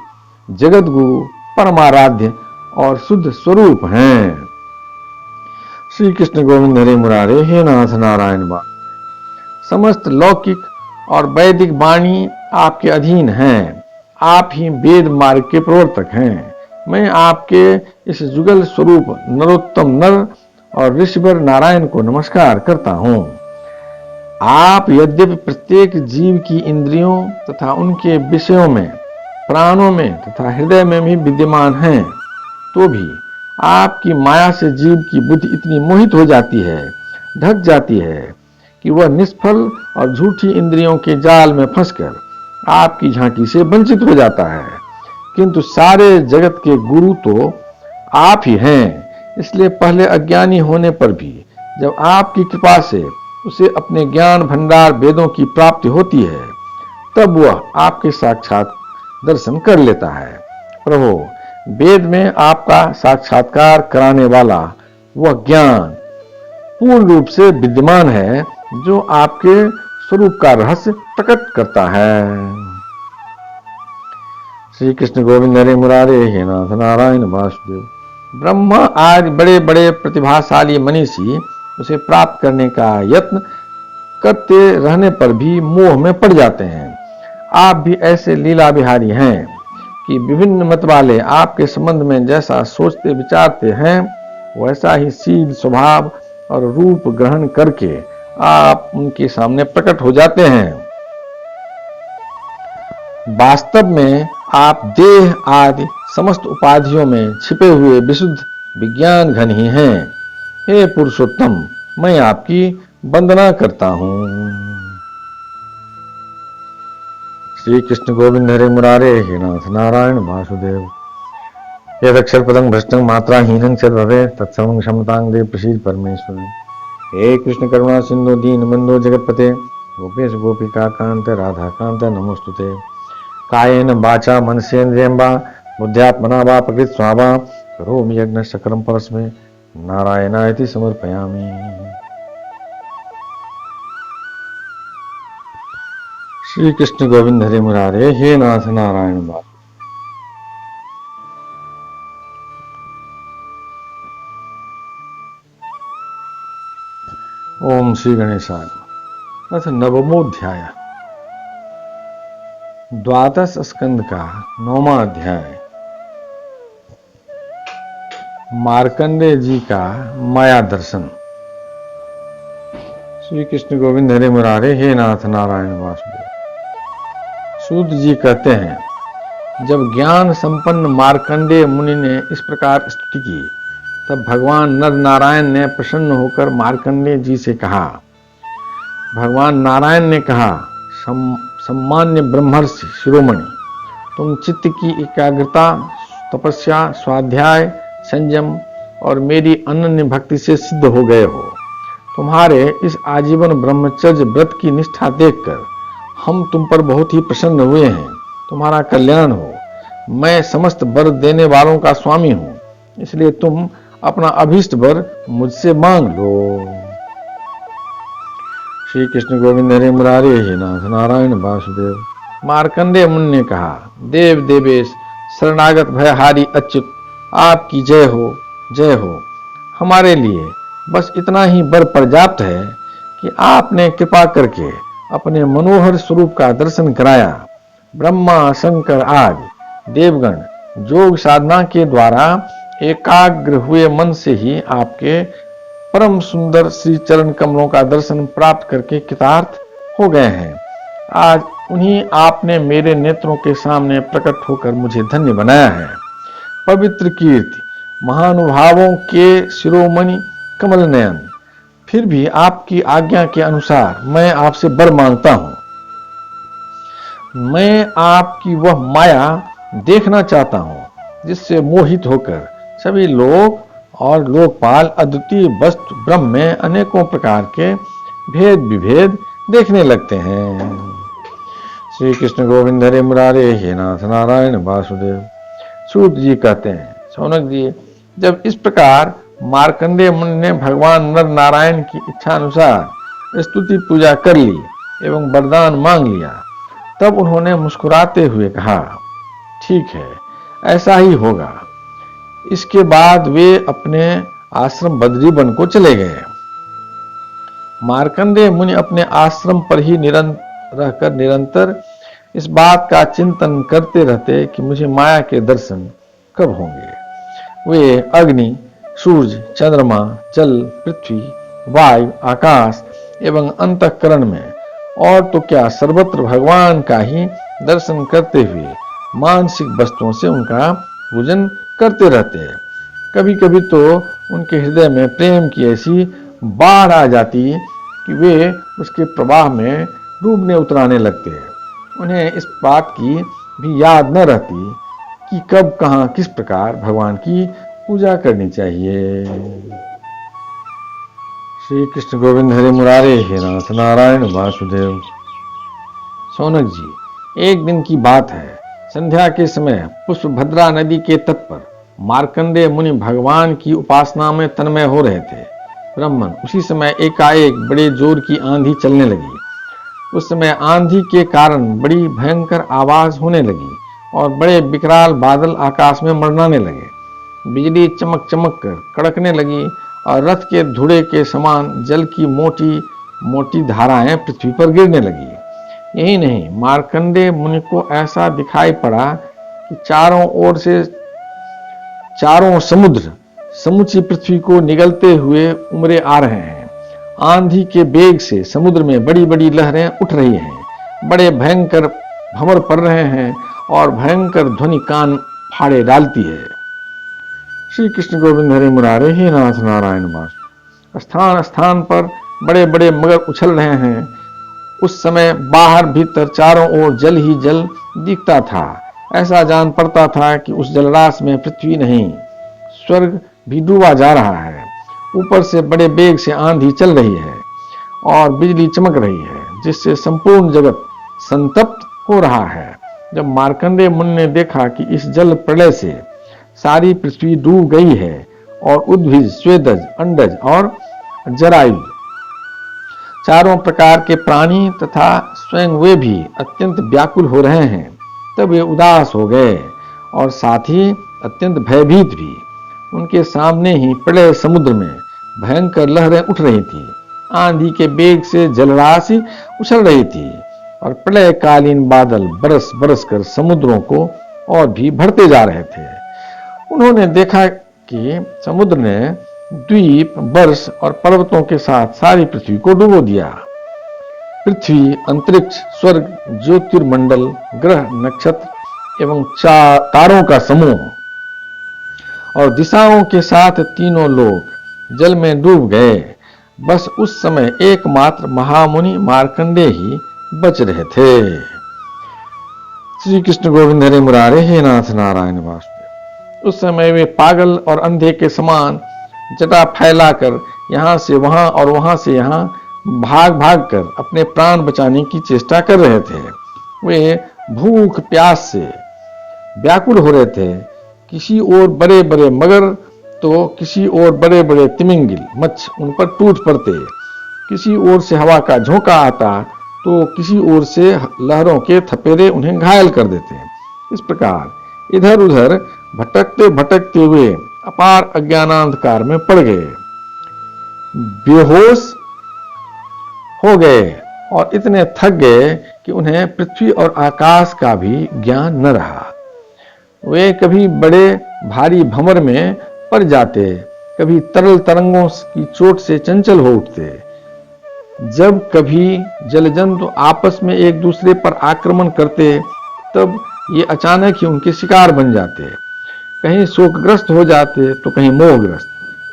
जगत गुरु, परमाराध्य और शुद्ध स्वरूप हैं। श्री कृष्ण गोविंद हरे मुरारे हे नाथ नारायण वासुदेव। समस्त लौकिक और वैदिक वाणी आपके अधीन हैं। आप ही वेद मार्ग के प्रवर्तक हैं। मैं आपके इस जुगल स्वरूप नरोत्तम नर और ऋषिवर नारायण को नमस्कार करता हूँ। आप यद्यपि प्रत्येक जीव की इंद्रियों तथा उनके विषयों में, प्राणों में तथा हृदय में भी विद्यमान हैं, तो भी आपकी माया से जीव की बुद्धि इतनी मोहित हो जाती है, ढक जाती है कि वह निष्फल और झूठी इंद्रियों के जाल में फंसकर आपकी झांकी से वंचित हो जाता है। किंतु सारे जगत के गुरु तो आप ही हैं। इसलिए पहले अज्ञानी होने पर भी जब आपकी कृपा से उसे अपने ज्ञान भंडार वेदों की प्राप्ति होती है, तब वह आपके साक्षात दर्शन कर लेता है। प्रभु, वेद में आपका साक्षात्कार कराने वाला वह ज्ञान पूर्ण रूप से विद्यमान है जो आपके स्वरूप का रहस्य प्रकट करता है। श्री कृष्ण गोविंद हरे मुरारे हे नाथ नारायण वासुदेव। ब्रह्मा आज बड़े बड़े प्रतिभाशाली मनीषी उसे प्राप्त करने का यत्न करते रहने पर भी मोह में पड़ जाते हैं। आप भी ऐसे लीला बिहारी हैं कि विभिन्न मत वाले आपके संबंध में जैसा सोचते विचारते हैं, वैसा ही शील, स्वभाव और रूप ग्रहण करके आप उनके सामने प्रकट हो जाते हैं। वास्तव में आप देह आदि समस्त उपाधियों में छिपे हुए विशुद्ध विज्ञान घन ही हैं। हे पुरुषोत्तम, मैं आपकी वंदना करता हूँ। श्री कृष्ण गोविंद हरे मुरारे हे नाथ नारायण वासुदेव। यदक्षर पदं भ्रष्टं मात्राहीनं च भवेत् तत्सर्वं क्षमतां देव प्रसीद परमेश्वर। हे कृष्ण करुणा सिंधु दीन बंधु जगतपते गोपेश गोपिका कांत राधा कांत नमोस्तुते। कायेन वाचा मनसेन्द्रियं वा बुद्ध्यात्मना वा प्रकृत स्वभाव करोमि यज्ञ सकरं परस्मै नारायणायति समर्पयामि। श्री कृष्ण गोविंद हरे मुरारे हे नाथ नारायण वासुदेव। ओम श्री गणेशाय। अथ नवमोध्याय, द्वादश स्कंद का 9वां अध्याय। मार्कंडेय जी का माया दर्शन। श्री कृष्ण गोविंद हरे मुरारे हे नाथ नारायण वासुदेव। सूत जी कहते हैं, जब ज्ञान संपन्न मार्कंडेय मुनि ने इस प्रकार स्तुति की, तब भगवान नर नारायण ने प्रसन्न होकर मार्कंडेय जी से कहा। भगवान नारायण ने कहा, सम्मान्य ब्रह्मर्षि शिरोमणि, तुम चित्त की एकाग्रता, तपस्या, स्वाध्याय, संयम और मेरी अनन्य भक्ति से सिद्ध हो गए हो। तुम्हारे इस आजीवन ब्रह्मचर्य व्रत की निष्ठा देखकर हम तुम पर बहुत ही प्रसन्न हुए हैं। तुम्हारा कल्याण हो। मैं समस्त वर देने वालों का स्वामी हूँ, इसलिए तुम अपना अभीष्ट वर मुझसे मांग लो। श्री कृष्ण गोविंद हरे मुरारे हे नाथ नारायण वासुदेव। मार्कंडेय मुनि ने कहा, देव देवेश शरणागत भयहारी अच्युत, आपकी जय हो, जय हो। हमारे लिए बस इतना ही वर पर्याप्त है कि आपने कृपा करके अपने मनोहर स्वरूप का दर्शन कराया। ब्रह्मा शंकर आदि देवगण योग साधना के द्वारा एकाग्र हुए मन से ही आपके परम सुंदर श्री चरण कमलों का दर्शन प्राप्त करके कृतार्थ हो गए हैं। आज उन्हीं आपने मेरे नेत्रों के सामने प्रकट होकर मुझे धन्य बनाया है। पवित्र कीर्ति, महानुभावों के शिरोमणि कमल नयन, फिर भी आपकी आज्ञा के अनुसार मैं आपसे वर मांगता हूं। मैं आपकी वह माया देखना चाहता हूं जिससे मोहित होकर सभी लोग और लोकपाल अद्वितीय वस्तु ब्रह्म में अनेकों प्रकार के भेद विभेद देखने लगते हैं। श्री कृष्ण गोविंद हरे मुरारे हे नाथ नारायण वासुदेव। सूत जी कहते हैं, शौनक जी, जब इस प्रकार मार्कंडेय मुनि ने भगवान नर नारायण की इच्छा अनुसार स्तुति पूजा कर ली एवं वरदान मांग लिया, तब उन्होंने मुस्कुराते हुए कहा, ठीक है, ऐसा ही होगा। इसके बाद वे अपने आश्रम बद्रीवन को चले गए। मार्कंडेय मुनि अपने आश्रम पर ही रहकर निरंतर इस बात का चिंतन करते रहते कि मुझे माया के दर्शन कब होंगे। वे अग्नि, सूर्य, चंद्रमा, जल, पृथ्वी, वायु, आकाश एवं अंतःकरण में और तो क्या सर्वत्र भगवान का ही दर्शन करते हुए मानसिक वस्तुओं से उनका पूजन करते रहते हैं। कभी कभी तो उनके हृदय में प्रेम की ऐसी बाढ़ आ जाती कि वे उसके प्रवाह में डूबने उतराने लगते हैं। उन्हें इस बात की भी याद न रहती कि कब, कहां, किस प्रकार भगवान की पूजा करनी चाहिए। श्री कृष्ण गोविंद हरे मुरारे हे नाथ नारायण वासुदेव। शौनक जी, एक दिन की बात है। संध्या के समय पुष्पभद्रा नदी के तट पर मार्कंडेय मुनि भगवान की उपासना में तन्मय हो रहे थे। ब्राह्मण, उसी समय एकाएक बड़े जोर की आंधी चलने लगी। उस समय आंधी के कारण बड़ी भयंकर आवाज होने लगी और बड़े विकराल बादल आकाश में मंडराने लगे। बिजली चमक चमक कर कड़कने लगी और रथ के धुएं के समान जल की मोटी मोटी धाराएं पृथ्वी पर गिरने लगी। यही नहीं, मार्कंडेय मुनि को ऐसा दिखाई पड़ा कि चारों समुद्र समूची पृथ्वी को निगलते हुए उमड़े आ रहे हैं। आंधी के बेग से समुद्र में बड़ी बड़ी लहरें उठ रही हैं, बड़े भयंकर भंवर पड़ रहे हैं और भयंकर ध्वनि कान फाड़े डालती है। श्री कृष्ण गोविंद हरे मुरारे, हे नाथ नारायण वासुदेव। स्थान स्थान पर बड़े बड़े मगर उछल रहे हैं। उस समय बाहर भीतर चारों ओर जल ही जल दिखता था। ऐसा जान पड़ता था कि उस जलराशि में पृथ्वी नहीं, स्वर्ग भी डूबा जा रहा है। ऊपर से बड़े बेग से आंधी चल रही है और बिजली चमक रही है, जिससे संपूर्ण जगत संतप्त हो रहा है। जब मार्कंडेय मुनि ने देखा कि इस जल प्रलय से सारी पृथ्वी डूब गई है और उद्भिज, स्वेदज, अंडज और जरायु चारों प्रकार के प्राणी तथा स्वयं वे भी अत्यंत व्याकुल हो रहे हैं, तब वे उदास हो गए और साथ ही अत्यंत भयभीत भी। उनके सामने ही प्रलय समुद्र में भयंकर लहरें उठ रही थी। आंधी के बेग से जलराशि उछल रही थी और प्रलयकालीन बादल बरस बरस कर समुद्रों को और भी भरते जा रहे थे। उन्होंने देखा कि समुद्र ने द्वीप, वर्ष और पर्वतों के साथ सारी पृथ्वी को डुबो दिया। पृथ्वी, अंतरिक्ष, स्वर्ग, ज्योतिर्मंडल, ग्रह, नक्षत्र एवं तारों का समूह और दिशाओं के साथ तीनों लोग जल में डूब गए। बस उस समय एकमात्र महामुनि मार्कंडेय ही बच रहे थे। श्री कृष्ण गोविंद हरे मुरारे, हे नाथ नारायण वासुदेव। उस समय वे पागल और अंधे के समान जटा फैलाकर यहाँ से वहां और वहां से यहाँ भाग भाग कर अपने प्राण बचाने की चेष्टा कर रहे थे। वे भूख प्यास से व्याकुल हो रहे थे। किसी ओर बड़े बड़े मगर तो किसी ओर बड़े बड़े तिमिंगिल, मच्छ उन पर टूट पड़ते। किसी ओर से हवा का झोंका आता तो किसी ओर से लहरों के थपेरे उन्हें घायल कर देते। इस प्रकार इधर उधर भटकते भटकते हुए अपार अज्ञानांधकार में पड़ गए, बेहोश हो गए और इतने थक गए कि उन्हें पृथ्वी और आकाश का भी ज्ञान न रहा। वे कभी बड़े भारी भंवर में पड़ जाते, कभी तरल तरंगों की चोट से चंचल हो उठते। जब कभी जलजंतु आपस में एक दूसरे पर आक्रमण करते, तब ये अचानक ही उनके शिकार बन जाते। कहीं शोकग्रस्त हो जाते तो कहीं मोहग्रस्त।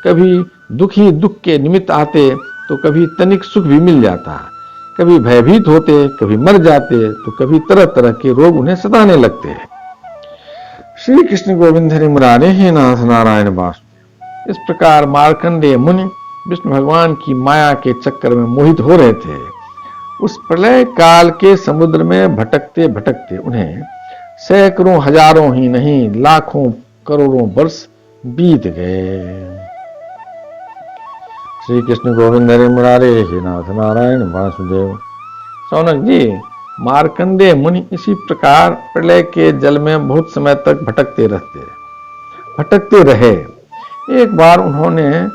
कभी दुखी दुख के निमित्त आते तो कभी तनिक सुख भी मिल जाता। कभी भयभीत होते, कभी मर जाते तो कभी तरह तरह के रोग उन्हें सताने लगते। श्री कृष्ण गोविंद हरि मुरारे, हे नाथ नारायण वासुदेव। इस प्रकार मार्कंडेय मुनि विष्णु भगवान की माया के चक्कर में मोहित हो रहे थे। उस प्रलय काल के समुद्र में भटकते भटकते उन्हें सैकड़ों हजारों ही नहीं, लाखों करोड़ों वर्ष बीत गए। श्री कृष्ण गोविंद हरे मुरारे, हे नाथ नारायण वासुदेव। सौनक जी, मार्कंडेय मुनि इसी प्रकार प्रलय के जल में बहुत समय तक भटकते रहे। एक बार उन्होंने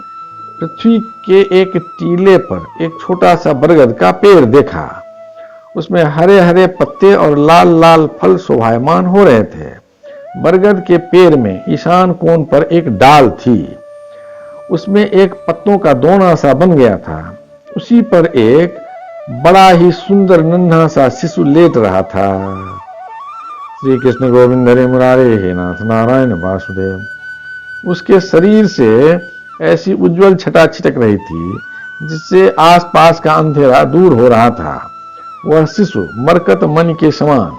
पृथ्वी के एक टीले पर एक छोटा सा बरगद का पेड़ देखा। उसमें हरे हरे पत्ते और लाल लाल फल शोभायमान हो रहे थे। बरगद के पेड़ में ईशान कोण पर एक डाल थी। उसमें एक पत्तों का दोना सा बन गया था। उसी पर एक बड़ा ही सुंदर नन्हा सा शिशु लेट रहा था। श्री कृष्ण गोविंद हरे मुरारे, हे नाथ नारायण वासुदेव। उसके शरीर से ऐसी उज्जवल छटा छिटक रही थी जिससे आसपास का अंधेरा दूर हो रहा था। वह शिशु मरकत मणि के समान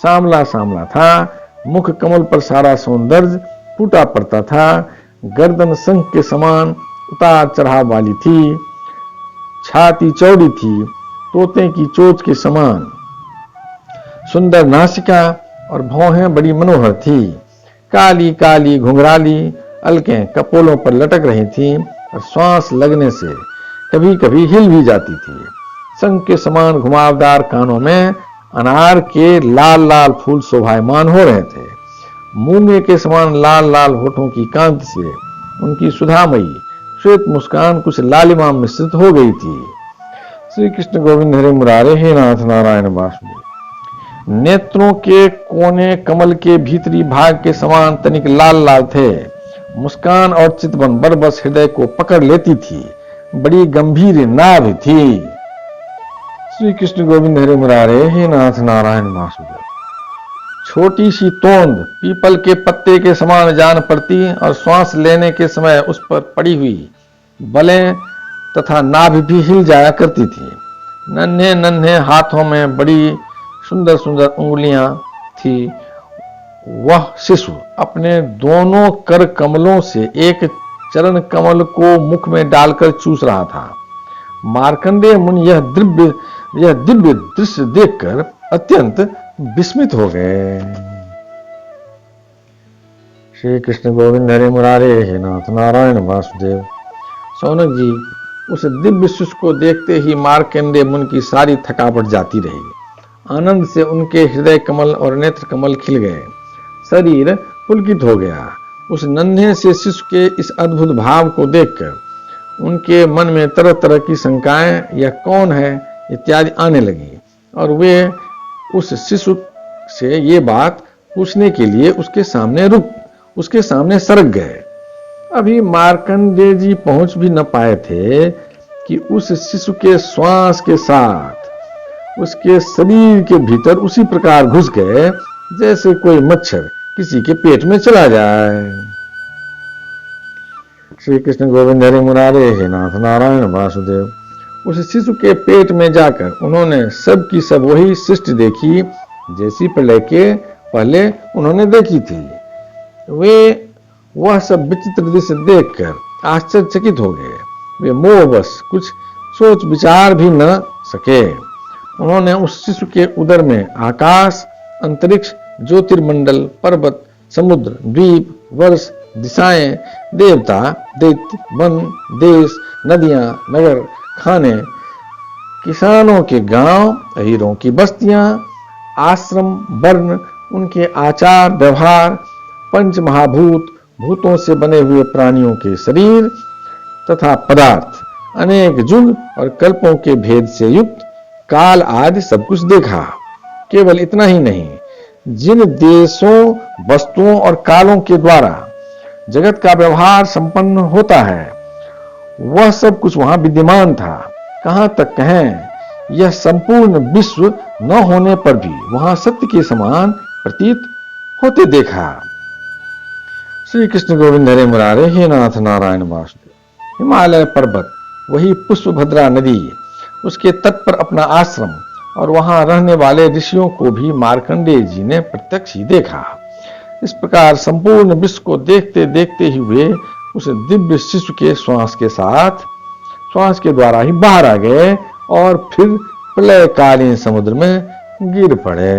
सांवला सांवला था। मुख कमल पर सारा सौंदर्य फूटा पड़ता था। गर्दन शंख के समान उतार चढ़ाव वाली थी। छाती चौड़ी थी, तोते की चोंच के समान। सुंदर नासिका और भौहें बड़ी मनोहर थी। काली काली घुंघराली अलकें कपोलों पर लटक रही थी और श्वास लगने से कभी कभी हिल भी जाती थी। शंख के समान घुमावदार कानों में अनार के लाल लाल फूल शोभायमान हो रहे थे। मूंगे के समान लाल लाल होठों की कांति से उनकी सुधामयी श्वेत मुस्कान कुछ लालिमा मिश्रित हो गई थी। श्री कृष्ण गोविंद हरे मुरारे, हे नाथ नारायण वासुदेव। नेत्रों के कोने कमल के भीतरी भाग के समान तनिक लाल लाल थे। मुस्कान और चितवन बरबस हृदय को पकड़ लेती थी। बड़ी गंभीर नाभ थी। श्री कृष्ण गोविंद हरे मुरारे, हे नाथ नारायण वासुदेव। छोटी सी तोंद पीपल के पत्ते के समान जान पड़ती और श्वास लेने के समय उस पर पड़ी हुई बलें तथा नाभि भी हिल जाया करती थी। नन्हे नन्हे हाथों में बड़ी सुंदर सुंदर उंगलियां थी। वह शिशु अपने दोनों कर कमलों से एक चरण कमल को मुख में डालकर चूस रहा था। मार्कंडेय मुनि यह दिव्य दृश्य देखकर अत्यंत विस्मित हो गए। श्री कृष्ण गोविंद हरे मुरारे हे नाथ नारायण वासुदेव। शौनक जी, उस दिव्य शिशु को देखते ही मार्कंडेय मुनि की सारी थकावट जाती रही। आनंद से उनके हृदय कमल और नेत्र कमल खिल गए, शरीर पुलकित हो गया। उस नन्हे से शिशु के इस अद्भुत भाव को देखकर उनके मन में तरह तरह की शंकाएं, यह कौन है इत्यादि आने लगी और वे उस शिशु से ये बात पूछने के लिए उसके सामने सरक गए। अभी मार्कंडेय जी पहुंच भी न पाए थे कि उस शिशु के श्वास के साथ उसके शरीर के भीतर उसी प्रकार घुस गए जैसे कोई मच्छर किसी के पेट में चला जाए। श्री कृष्ण गोविंद हरे मुरारे हे नाथ नारायण वासुदेव। उस शिशु के पेट में जाकर उन्होंने सब की सब वही सृष्टि देखी जैसी प्रलय के पहले उन्होंने देखी थी। वे वह सब विचित्र दृश्य देखकर आश्चर्यचकित हो गए। वे मोहवश कुछ सोच विचार भी न सके। उन्होंने उस शिशु के उदर में आकाश, अंतरिक्ष, ज्योतिर्मंडल, पर्वत, समुद्र, द्वीप, वर्ष, दिशाएं, देवता, दैत्य, वन, देश, नदियां, नगर, खाने, किसानों के गांव, हीरों की बस्तियां, आश्रम, वर्ण, उनके आचार व्यवहार, पंच महाभूत, भूतों से बने हुए प्राणियों के शरीर तथा पदार्थ, अनेक युग और कल्पों के भेद से युक्त काल आदि सब कुछ देखा। केवल इतना ही नहीं, जिन देशों, वस्तुओं और कालों के द्वारा जगत का व्यवहार संपन्न होता है वह सब कुछ वहां विद्यमान था। कहां तक कहें, यह संपूर्ण विश्व न होने पर भी वहां सत्य के समान प्रतीत होते देखा। श्री कृष्ण गोविंद हरे मुरारे हे नाथ नारायण वासुदेव। हिमालय पर्वत, वही पुष्पभद्रा नदी, उसके तट पर अपना आश्रम और वहां रहने वाले ऋषियों को भी मार्कंडेय जी ने प्रत्यक्ष ही देखा। इस प्रकार संपूर्ण विश्व को देखते देखते ही वे उस दिव्य शिशु के श्वास के द्वारा ही बाहर आ गए और फिर प्रलयकालीन समुद्र में गिर पड़े।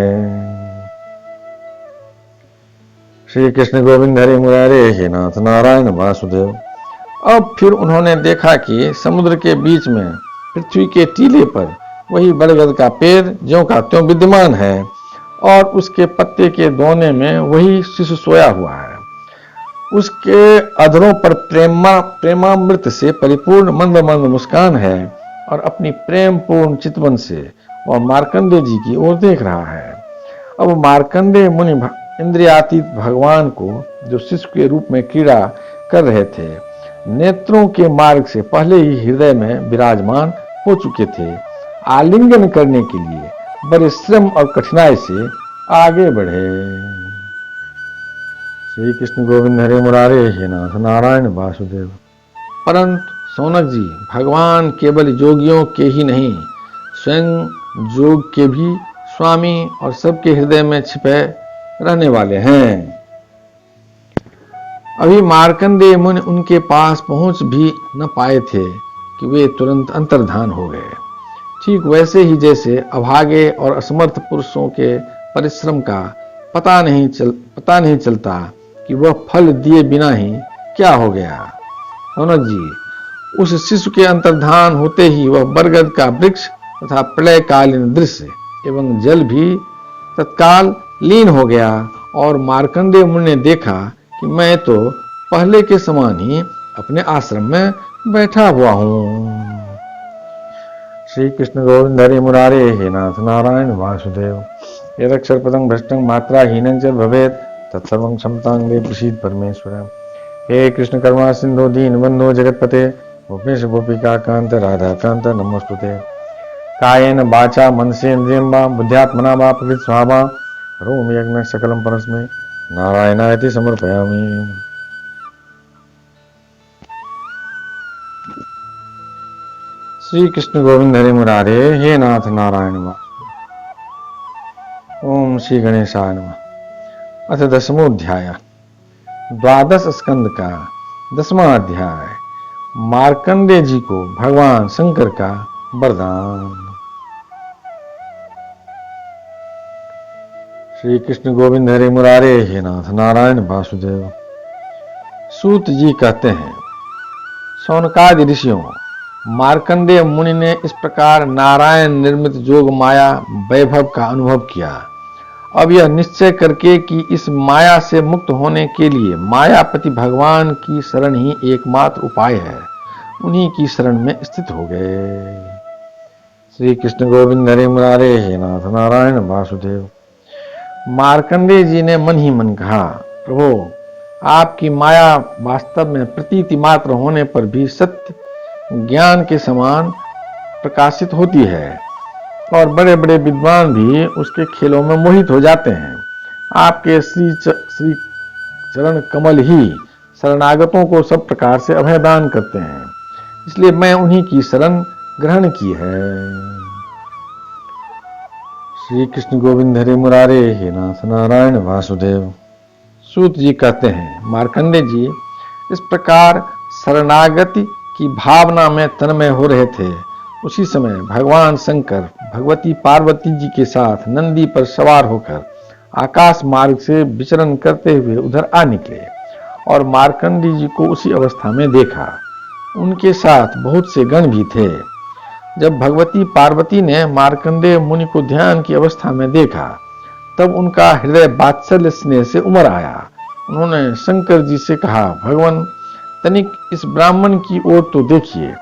श्री कृष्ण गोविंद हरे मुरारे हे नाथ नारायण वासुदेव। अब फिर उन्होंने देखा कि समुद्र के बीच में पृथ्वी के टीले पर वही बरगद का पेड़ ज्यों का त्यों विद्यमान है और उसके पत्ते के दोने में वही शिशु सोया हुआ है। उसके अधरों पर प्रेमामृत से परिपूर्ण मंद मंद मुस्कान है और अपनी प्रेम पूर्ण चितवन से वह मार्कंडेय जी की ओर देख रहा है। अब मार्कंडेय मुनि इंद्रियातीत भगवान को, जो शिशु के रूप में क्रीड़ा कर रहे थे, नेत्रों के मार्ग से पहले ही हृदय में विराजमान हो चुके थे, आलिंगन करने के लिए बड़े श्रम और कठिनाई से आगे बढ़े। श्री कृष्ण गोविंद हरे मुरारे हे नाथ नारायण वासुदेव। परंतु शौनक जी, भगवान केवल योगियों के ही नहीं, स्वयं योग के भी स्वामी और सबके हृदय में छिपे रहने वाले हैं। अभी मार्कंडेय मुनि उनके पास पहुंच भी न पाए थे कि वे तुरंत अंतर्धान हो गए। ठीक वैसे ही जैसे अभागे और असमर्थ पुरुषों के परिश्रम का पता नहीं चलता कि वह फल दिए बिना ही क्या हो गया। शौनक जी, उस शिशु के अंतर्धान होते ही वह बरगद का वृक्ष तथा प्रलयकालीन दृश्य एवं जल भी तत्काल लीन हो गया और मार्कंडेय मुनि ने देखा कि मैं तो पहले के समान ही अपने आश्रम में बैठा हुआ हूं। श्री कृष्ण गोविंद हरे मुरारे हे नाथ नारायण वासुदेव। यदक्षरपदं भ्रष्टं मात्राहीनं च भवेत् तत्सर्वं क्षमतां प्रसीद परमेश्वर। हे कृष्ण करुणा सिंधु दीनबंधो जगत्पते गोपेश गोपिका कांत राधा कांत नमोस्तुते। कायेन वाचा मनसेन्द्रियं वा बुद्ध्यात्मना वा प्रकृति स्वभावा करोमि यज्ञ सकलम परस्मै नारायणायति समर्पयामि। श्री कृष्ण गोविंद हरे मुरारे, हे नाथ नारायण वासुदेव। ओम श्री गणेशाय नमः। अथ दशमोध्याय, द्वादश स्कंद का 10वां अध्याय, मार्कंडेय जी को भगवान शंकर का वरदान। श्री कृष्ण गोविंद हरे मुरारे, हे नाथ नारायण वासुदेव। सूत जी कहते हैं, शौनकादि ऋषियों, मार्कंडेय मुनि ने इस प्रकार नारायण निर्मित जोग माया वैभव का अनुभव किया। अब यह निश्चय करके कि इस माया से मुक्त होने के लिए मायापति भगवान की शरण ही एकमात्र उपाय है, उन्हीं की शरण में स्थित हो गए। श्री कृष्ण गोविंद हरे मुरारे, हे नाथ नारायण वासुदेव। मार्कंडेय जी ने मन ही मन कहा, प्रभो, आपकी माया वास्तव में प्रतीति मात्र होने पर भी सत्य ज्ञान के समान प्रकाशित होती है और बड़े बड़े विद्वान भी उसके खेलों में मोहित हो जाते हैं। आपके श्री चरण कमल ही शरणागतों को सब प्रकार से अभयदान करते हैं, इसलिए मैं उन्हीं की शरण ग्रहण की है। श्री कृष्ण गोविंद हरे मुरारे, हे नाथ नारायण वासुदेव। सूत जी कहते हैं, मार्कंडेय जी इस प्रकार शरणागति की भावना में तन्मय हो रहे थे। उसी समय भगवान शंकर भगवती पार्वती जी के साथ नंदी पर सवार होकर आकाश मार्ग से विचरण करते हुए उधर आ निकले और मार्कंडेय जी को उसी अवस्था में देखा। उनके साथ बहुत से गण भी थे। जब भगवती पार्वती ने मार्कंडेय मुनि को ध्यान की अवस्था में देखा, तब उनका हृदय वात्सल्य स्नेह से उमड़ आया। उन्होंने शंकर जी से कहा, भगवान, तनिक इस ब्राह्मण की ओर तो देखिए।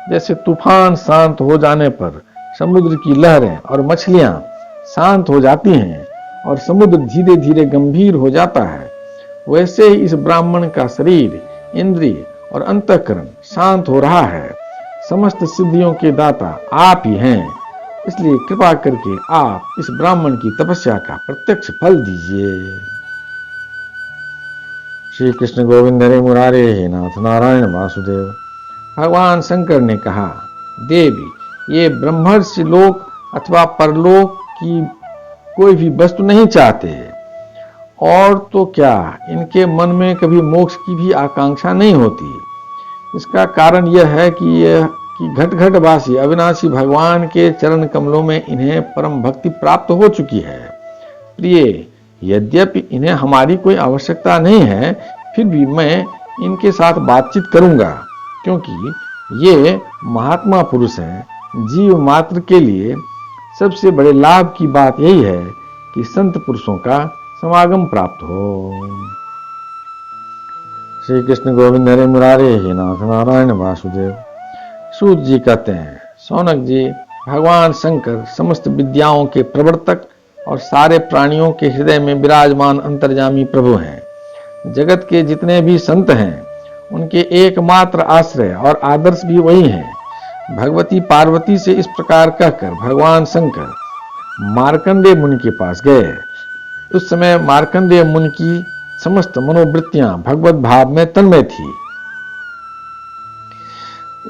जैसे तूफान शांत हो जाने पर समुद्र की लहरें और मछलियां शांत हो जाती हैं और समुद्र धीरे धीरे गंभीर हो जाता है, वैसे ही इस ब्राह्मण का शरीर, इंद्रिय और अंतःकरण शांत हो रहा है। समस्त सिद्धियों के दाता आप ही हैं, इसलिए कृपा करके आप इस ब्राह्मण की तपस्या का प्रत्यक्ष फल दीजिए। श्री कृष्ण गोविंद हरे मुरारे, हे नाथ नारायण वासुदेव। भगवान शंकर ने कहा, देवी, ये ब्रह्मर्षि लोक अथवा परलोक की कोई भी वस्तु नहीं चाहते, और तो क्या इनके मन में कभी मोक्ष की भी आकांक्षा नहीं होती। इसका कारण यह है कि घट घट वासी अविनाशी भगवान के चरण कमलों में इन्हें परम भक्ति प्राप्त हो चुकी है। प्रिय, यद्यपि इन्हें हमारी कोई आवश्यकता नहीं है, फिर भी मैं इनके साथ बातचीत करूंगा, क्योंकि ये महात्मा पुरुष हैं। जीव मात्र के लिए सबसे बड़े लाभ की बात यही है कि संत पुरुषों का समागम प्राप्त हो। श्री कृष्ण गोविंद हरे मुरारे, हे नाथ नारायण वासुदेव। सूत जी कहते हैं, शौनक जी, भगवान शंकर समस्त विद्याओं के प्रवर्तक और सारे प्राणियों के हृदय में विराजमान अंतर्यामी प्रभु हैं। जगत के जितने भी संत हैं, उनके एकमात्र आश्रय और आदर्श भी वही हैं। भगवती पार्वती से इस प्रकार कहकर भगवान शंकर मार्कंडेय मुनि के पास गए। उस समय मार्कंडेय मुनि की समस्त मनोवृत्तियां भगवत भाव में तन्मय थी।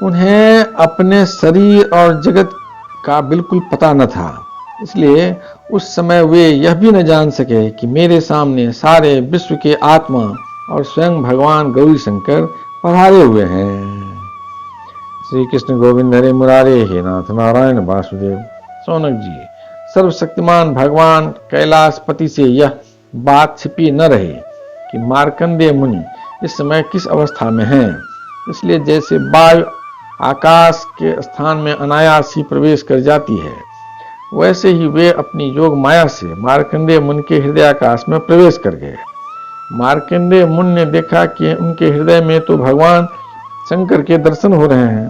उन्हें अपने शरीर और जगत का बिल्कुल पता न था, इसलिए उस समय वे यह भी न जान सके कि मेरे सामने सारे विश्व के आत्मा और स्वयं भगवान गौरी शंकर पधारे हुए हैं। श्री कृष्ण गोविंद हरे मुरारे, हे नाथ नारायण वासुदेव। शौनक जी, सर्वशक्तिमान भगवान कैलाशपति से यह बात छिपी न रहे कि मार्कंडेय मुनि इस समय किस अवस्था में हैं। इसलिए जैसे वायु आकाश के स्थान में अनायास ही प्रवेश कर जाती है, वैसे ही वे अपनी योग माया से मार्कंडेय मुनि के हृदयाकाश में प्रवेश कर गए। मार्कंडेय मुनि ने देखा कि उनके हृदय में तो भगवान शंकर के दर्शन हो रहे हैं।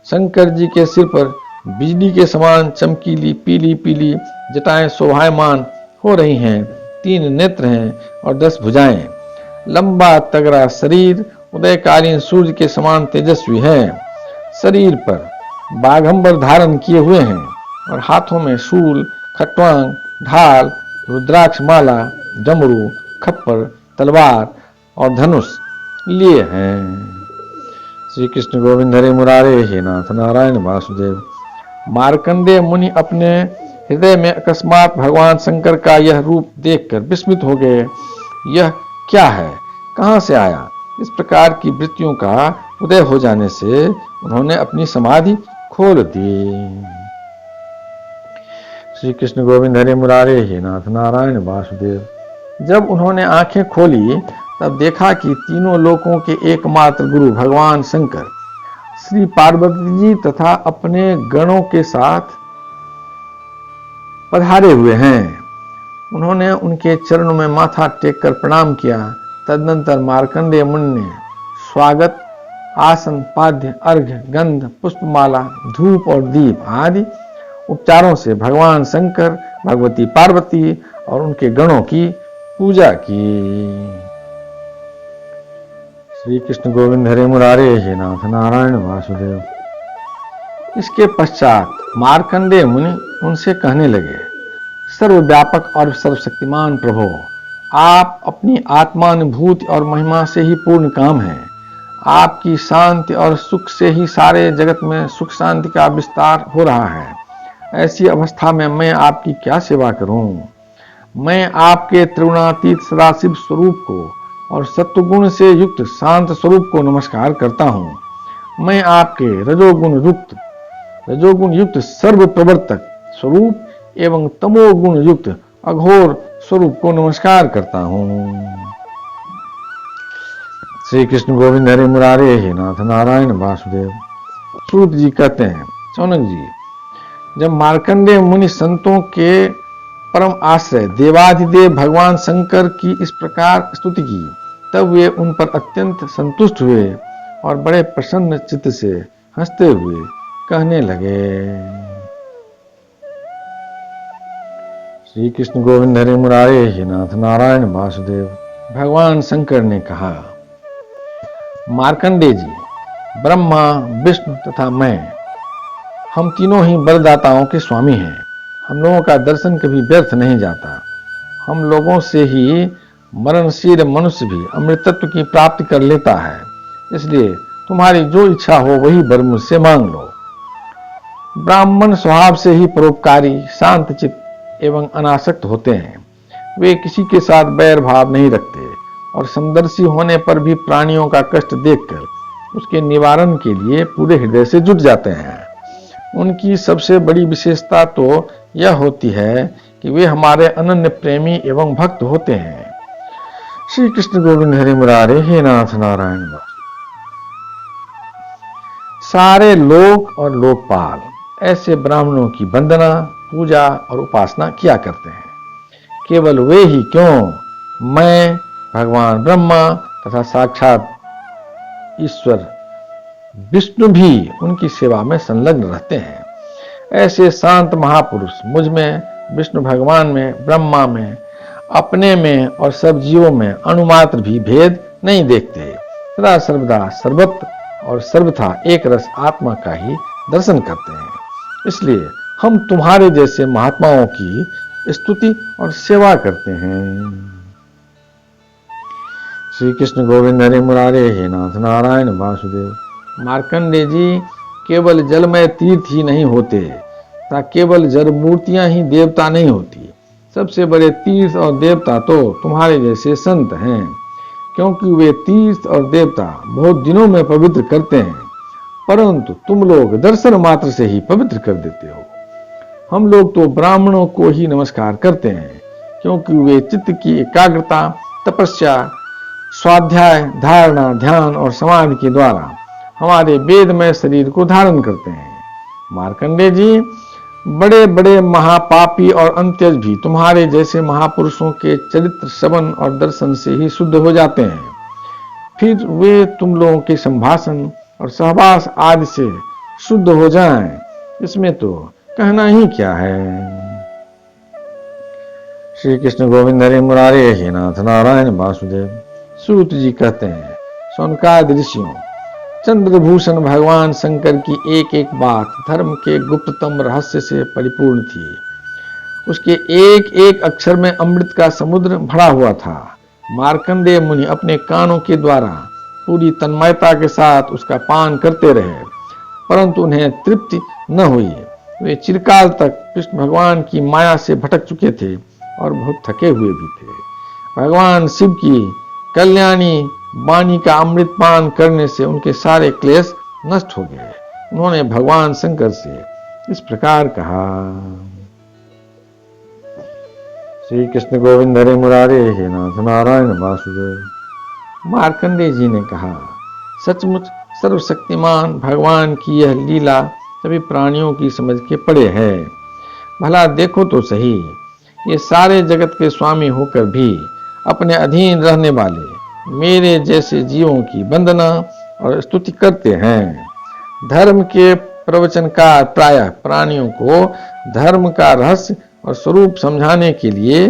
शंकर जी के सिर पर बिजली के समान चमकीली पीली पीली जटाएं शोभायमान हो रही हैं। 3 नेत्र हैं और 10 भुजाएं। लंबा तगड़ा शरीर उदयकालीन सूर्य के समान तेजस्वी है। शरीर पर बाघंबर धारण किए हुए हैं और हाथों में शूल, खट्वांग ढाल, रुद्राक्ष माला, डमरू, खप्पर, तलवार और धनुष लिए हैं। श्री कृष्ण गोविंद हरे मुरारे हे नाथ नारायण वासुदेव। मार्कंडेय मुनि अपने हृदय में अकस्मात भगवान शंकर का यह रूप देखकर विस्मित हो गए। यह क्या है, कहां से आया? इस प्रकार की वृत्तियों का उदय हो जाने से उन्होंने अपनी समाधि खोल दी। श्री कृष्ण गोविंद हरे मुरारे हे नाथ नारायण वासुदेव। जब उन्होंने आंखें खोली तब देखा कि तीनों लोकों के एकमात्र गुरु भगवान शंकर श्री पार्वती जी तथा अपने गणों के साथ पधारे हुए हैं। उन्होंने उनके चरणों में माथा टेककर प्रणाम किया। तदनंतर मार्कंडेय मुनि ने स्वागत, आसन, पाद्य, अर्घ्य, गंध, पुष्पमाला, धूप और दीप आदि उपचारों से भगवान शंकर, भगवती पार्वती और उनके गणों की पूजा की। श्री कृष्ण गोविंद हरे मुरारे हे नाथ नारायण वासुदेव। इसके पश्चात मार्कंडेय मुनि उनसे कहने लगे, सर्वव्यापक और सर्वशक्तिमान प्रभो, आप अपनी आत्मानुभूति और महिमा से ही पूर्ण काम हैं। आपकी शांति और सुख से ही सारे जगत में सुख शांति का विस्तार हो रहा है। ऐसी अवस्था में मैं आपकी क्या सेवा करूं? मैं आपके त्रिगुणातीत सदाशिव स्वरूप को और सत्वगुण से युक्त शांत स्वरूप को नमस्कार करता हूं। मैं आपके रजोगुण युक्त सर्व प्रवर्तक स्वरूप एवं तमोगुण युक्त अघोर स्वरूप को नमस्कार करता हूं। श्री कृष्ण गोविंद हरे मुरारे हे नाथ नारायण वासुदेव। सूत जी कहते हैं, सौनक जी, जब मार्कंडेय मुनि संतों के परम आश्रय देवाधिदेव भगवान शंकर की इस प्रकार स्तुति की, तब वे उन पर अत्यंत संतुष्ट हुए और बड़े प्रसन्न चित्त से हंसते हुए कहने लगे। श्री कृष्ण गोविंद हरे मुरारे हे नाथ नारायण वासुदेव। भगवान शंकर ने कहा, मार्कंडेय जी, ब्रह्मा, विष्णु तथा मैं, हम तीनों ही बलदाताओं के स्वामी हैं। हम लोगों का दर्शन कभी व्यर्थ नहीं जाता। हम लोगों से ही मरणशील मनुष्य भी अमृतत्व की प्राप्ति कर लेता है। इसलिए तुम्हारी जो इच्छा हो वही वर मुझसे मांग लो। ब्राह्मण स्वभाव से ही परोपकारी, शांतचित्त एवं अनासक्त होते हैं। वे किसी के साथ बैर भाव नहीं रखते और समदर्शी होने पर भी प्राणियों का कष्ट देखकर उसके निवारण के लिए पूरे हृदय से जुट जाते हैं। उनकी सबसे बड़ी विशेषता तो यह होती है कि वे हमारे अनन्य प्रेमी एवं भक्त होते हैं। श्री कृष्ण गोविंद हरे मुरारे हे नाथ नारायण। सारे लोक और लोकपाल ऐसे ब्राह्मणों की वंदना, पूजा और उपासना किया करते हैं। केवल वे ही क्यों, मैं, भगवान ब्रह्मा तथा साक्षात ईश्वर विष्णु भी उनकी सेवा में संलग्न रहते हैं। ऐसे शांत महापुरुष मुझ में, विष्णु भगवान में, ब्रह्मा में, अपने में और सब जीवों में अणुमात्र भी भेद नहीं देखते। सदा सर्वदा सर्वत्र और सर्वथा एक रस आत्मा का ही दर्शन करते हैं। इसलिए हम तुम्हारे जैसे महात्माओं की स्तुति और सेवा करते हैं। श्री कृष्ण गोविंद हरे मुरारे हे नाथ नारायण वासुदेव। मार्कंडेय जी, केवल जलमय तीर्थ ही नहीं होते तथा केवल जल मूर्तियां ही देवता नहीं होती। सबसे बड़े तीर्थ और देवता तो तुम्हारे जैसे संत हैं, क्योंकि वे तीर्थ और देवता बहुत दिनों में पवित्र करते हैं, परंतु तुम लोग दर्शन मात्र से ही पवित्र कर देते हो। हम लोग तो ब्राह्मणों को ही नमस्कार करते हैं, क्योंकि वे चित्त की एकाग्रता, तपस्या, स्वाध्याय, धारणा, ध्यान और समाधि के द्वारा हमारे वेदमय शरीर को धारण करते हैं। मार्कंडेय जी, बड़े बड़े महापापी और अंत्यज भी तुम्हारे जैसे महापुरुषों के चरित्र श्रवण और दर्शन से ही शुद्ध हो जाते हैं। फिर वे तुम लोगों के संभाषण और सहवास आदि से शुद्ध हो जाएं, इसमें तो कहना ही क्या है। श्री कृष्ण गोविंद हरे मुरारे हे नाथ नारायण वासुदेव। सूत जी कहते हैं, सौनकादि ऋषियों, चंद्रभूषण भगवान शंकर की एक एक बात धर्म के गुप्ततम रहस्य से परिपूर्ण थी। उसके एक एक अक्षर में अमृत का समुद्र भरा हुआ था। मार्कंडेय मुनि अपने कानों के द्वारा पूरी तन्मयता के साथ उसका पान करते रहे, परंतु उन्हें तृप्ति न हुई। वे चिरकाल तक कृष्ण भगवान की माया से भटक चुके थे और बहुत थके हुए भी थे। भगवान शिव की कल्याणी वाणी का अमृत पान करने से उनके सारे क्लेश नष्ट हो गए। उन्होंने भगवान शंकर से इस प्रकार कहा। श्री कृष्ण गोविंद हरे मुरारे हे नाथ नारायण वासुदेव। मार्कंडेय जी ने कहा, सचमुच सर्वशक्तिमान भगवान की यह लीला सभी प्राणियों की समझ के परे है। भला देखो तो सही, ये सारे जगत के स्वामी होकर भी अपने अधीन रहने वाले मेरे जैसे जीवों की वंदना और स्तुति करते हैं। धर्म के प्रवचनकार प्रायः प्राणियों को धर्म का रहस्य और स्वरूप समझाने के लिए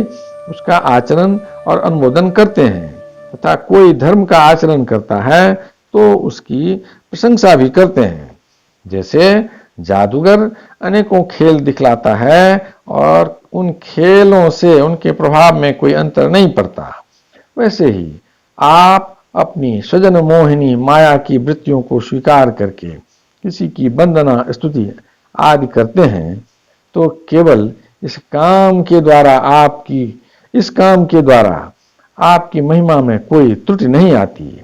उसका आचरण और अनुमोदन करते हैं, तथा कोई धर्म का आचरण करता है तो उसकी प्रशंसा भी करते हैं। जैसे जादूगर अनेकों खेल दिखलाता है और उन खेलों से उनके प्रभाव में कोई अंतर नहीं पड़ता, वैसे ही आप अपनी स्वजन मोहिनी माया की वृत्तियों को स्वीकार करके किसी की वंदना स्तुति आदि करते हैं तो केवल इस काम के द्वारा आपकी महिमा में कोई त्रुटि नहीं आती।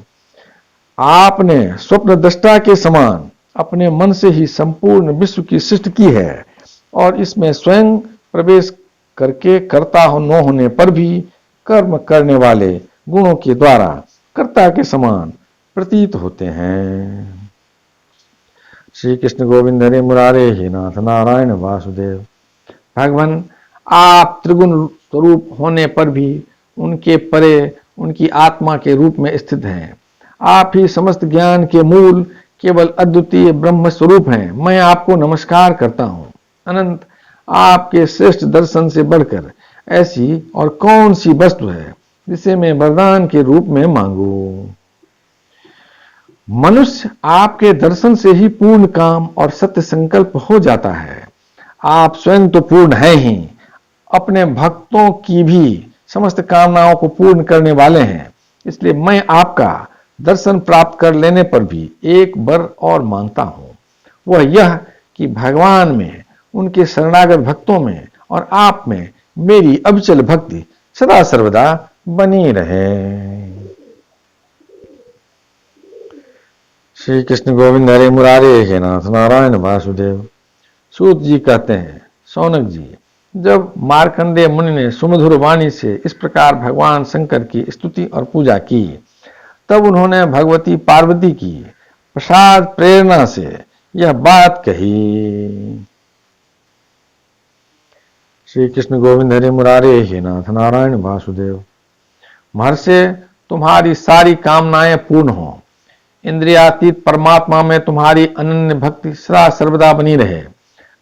आपने स्वप्न दृष्टा के समान अपने मन से ही संपूर्ण विश्व की सृष्टि की है और इसमें स्वयं प्रवेश करके कर्ता न होने पर भी कर्म करने वाले गुणों के द्वारा कर्ता के समान प्रतीत होते हैं। श्री कृष्ण गोविंद हरे मुरारे हे नाथ नारायण वासुदेव। भगवान, आप त्रिगुण स्वरूप होने पर भी उनके परे उनकी आत्मा के रूप में स्थित हैं। आप ही समस्त ज्ञान के मूल केवल अद्वितीय ब्रह्म स्वरूप हैं। मैं आपको नमस्कार करता हूँ। अनंत, आपके श्रेष्ठ दर्शन से बढ़कर ऐसी और कौन सी वस्तु है जिसे मैं वरदान के रूप में मांगू। मनुष्य आपके दर्शन से ही पूर्ण काम और सत्य संकल्प हो जाता है। आप स्वयं तो पूर्ण हैं ही, अपने भक्तों की भी समस्त कामनाओं को पूर्ण करने वाले हैं। इसलिए मैं आपका दर्शन प्राप्त कर लेने पर भी एक वर और मांगता हूं, वह यह कि भगवान में, उनके शरणागत भक्तों में और आप में मेरी अविचल भक्ति सदा सर्वदा बनी रहे। श्री कृष्ण गोविंद हरे मुरारे हे नाथ नारायण वासुदेव। सूत जी कहते हैं, सौनक जी, जब मार्कंडेय मुनि ने सुमधुर वाणी से इस प्रकार भगवान शंकर की स्तुति और पूजा की, तब उन्होंने भगवती पार्वती की प्रसाद प्रेरणा से यह बात कही। श्री कृष्ण गोविंद हरे मुरारे हे नाथ नारायण वासुदेव। महर्षि, तुम्हारी सारी कामनाएं पूर्ण हो, इंद्रियातीत परमात्मा में तुम्हारी अनन्य भक्ति सदा सर्वदा बनी रहे,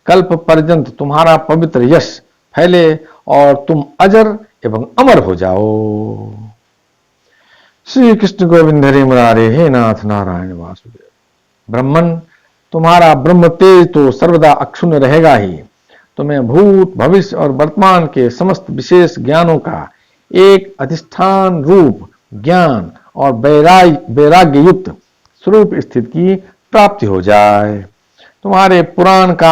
कल्प पर्यंत तुम्हारा पवित्र यश फैले और तुम अजर एवं अमर हो जाओ। श्री कृष्ण गोविंद हरे मुरारे हे नाथ नारायण वासुदेव। ब्रह्मन, तुम्हारा ब्रह्म तेज तो सर्वदा अक्षुण्ण रहेगा ही। तुम्हें भूत भविष्य और वर्तमान के समस्त विशेष ज्ञानों का एक अधिष्ठान रूप ज्ञान और वैराग्य युक्त स्वरूप स्थिति की प्राप्ति हो जाए। तुम्हें पुराण का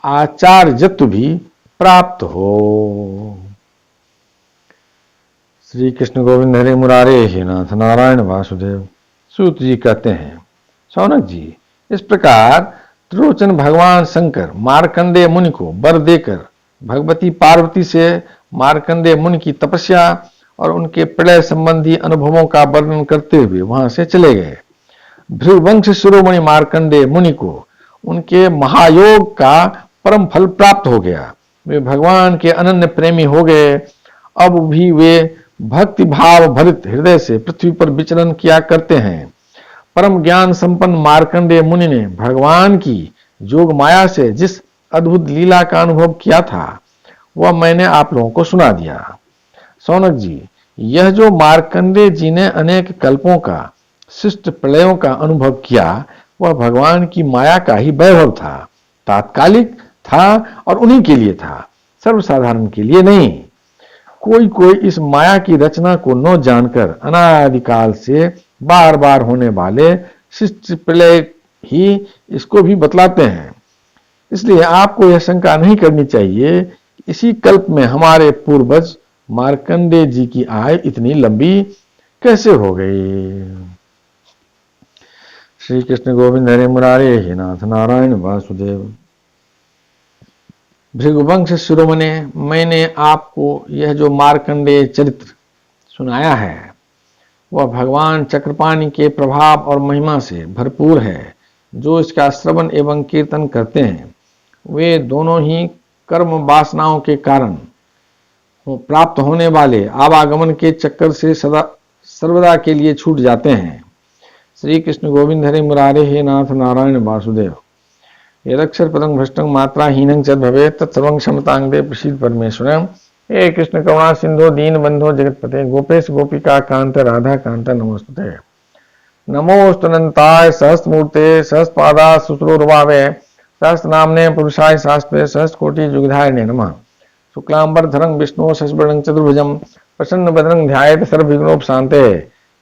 आचार्यत्व भी प्राप्त हो। श्री कृष्ण गोविंद हरे मुरारे हे नाथ नारायण वासुदेव। सूत जी कहते हैं, सौनक जी, इस प्रकार त्रिलोचन भगवान शंकर मार्कंडेय मुनि को वर देकर भगवती पार्वती से मार्कंडेय मुनि की तपस्या और उनके प्रलय संबंधी अनुभवों का वर्णन करते हुए वहां से चले गए। भृगुवंश शिरोमणि मार्कंडेय मुनि को उनके महायोग का परम फल प्राप्त हो गया। वे भगवान के अनन्य प्रेमी हो गए। अब भी वे भक्ति भाव भरित हृदय से पृथ्वी पर विचरण किया करते हैं। परम ज्ञान संपन्न मार्कंडेय मुनि ने भगवान की जोग माया से जिस अद्भुत लीला का अनुभव किया था वह मैंने आप लोगों को सुना दिया। सौनक जी, यह जो मार्कंडेय जी ने अनेक कल्पों का शिष्ट प्रलयों का अनुभव किया वह भगवान की माया का ही वैभव था। तात्कालिक था और उन्हीं के लिए था, सर्वसाधारण के लिए नहीं। कोई कोई इस माया की रचना को न जानकर अनादिकाल से बार बार होने वाले सृष्टि प्रलय ही इसको भी बतलाते हैं। इसलिए आपको यह शंका नहीं करनी चाहिए कि इसी कल्प में हमारे पूर्वज मार्कंडेय जी की आयु इतनी लंबी कैसे हो गई। श्री कृष्ण गोविंद हरे मुरारे हे नाथ नारायण वासुदेव। भृगुवंश शिरोमणे, मैंने आपको यह जो मार्कंडेय चरित्र सुनाया है वह भगवान चक्रपाणि के प्रभाव और महिमा से भरपूर है। जो इसका श्रवण एवं कीर्तन करते हैं वे दोनों ही कर्म वासनाओं के कारण प्राप्त होने वाले आवागमन के चक्कर से सदा सर्वदा के लिए छूट जाते हैं। श्री कृष्ण गोविंद हरे मुरारे हे नाथ नारायण वासुदेव। यदक्षर पदं भ्रष्टं मात्राहीनं च भवेत् तत्सर्वं क्षमतांगे प्रसीद परमेश्वरं। हे कृष्ण करुणा सिंधु दीन बंधो जगतपते गोपेश गोपिका कांत राधा कांत नमोस्तुते। नमोस्तुनंताय सहस्रमूर्ते सहस्रपादा सुश्रोर्भावे सहस्रनामने पुरुषाय शास्त्रे सहस्रकोटि जुगधारिणे नमः। शुक्लांबरधरं विष्णु शशिवर्णं चतुर्भुजं प्रसन्नवदनं ध्यायेत् सर्वविघ्नोपशान्ते।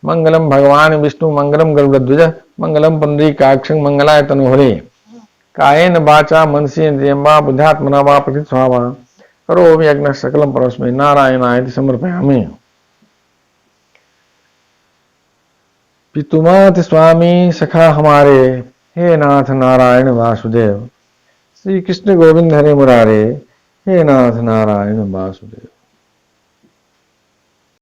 मंगलम भगवान विष्णु मंगलम गरुड़ध्वज मंगलम पुंडरीकाक्षं मंगलाय तनोहरे। कायेन वाचा मनसेन्द्रियं वा बुद्ध्यात्मना वा प्रकृति स्वभावा करोमि यज्ञ सकलं परस्मै नारायणाय समर्पयामि। पितुमात स्वामी सखा हमारे, हे नाथ नारायण वासुदेव। श्री कृष्ण गोविंद हरे मुरारे, हे नाथ नारायण वासुदेव।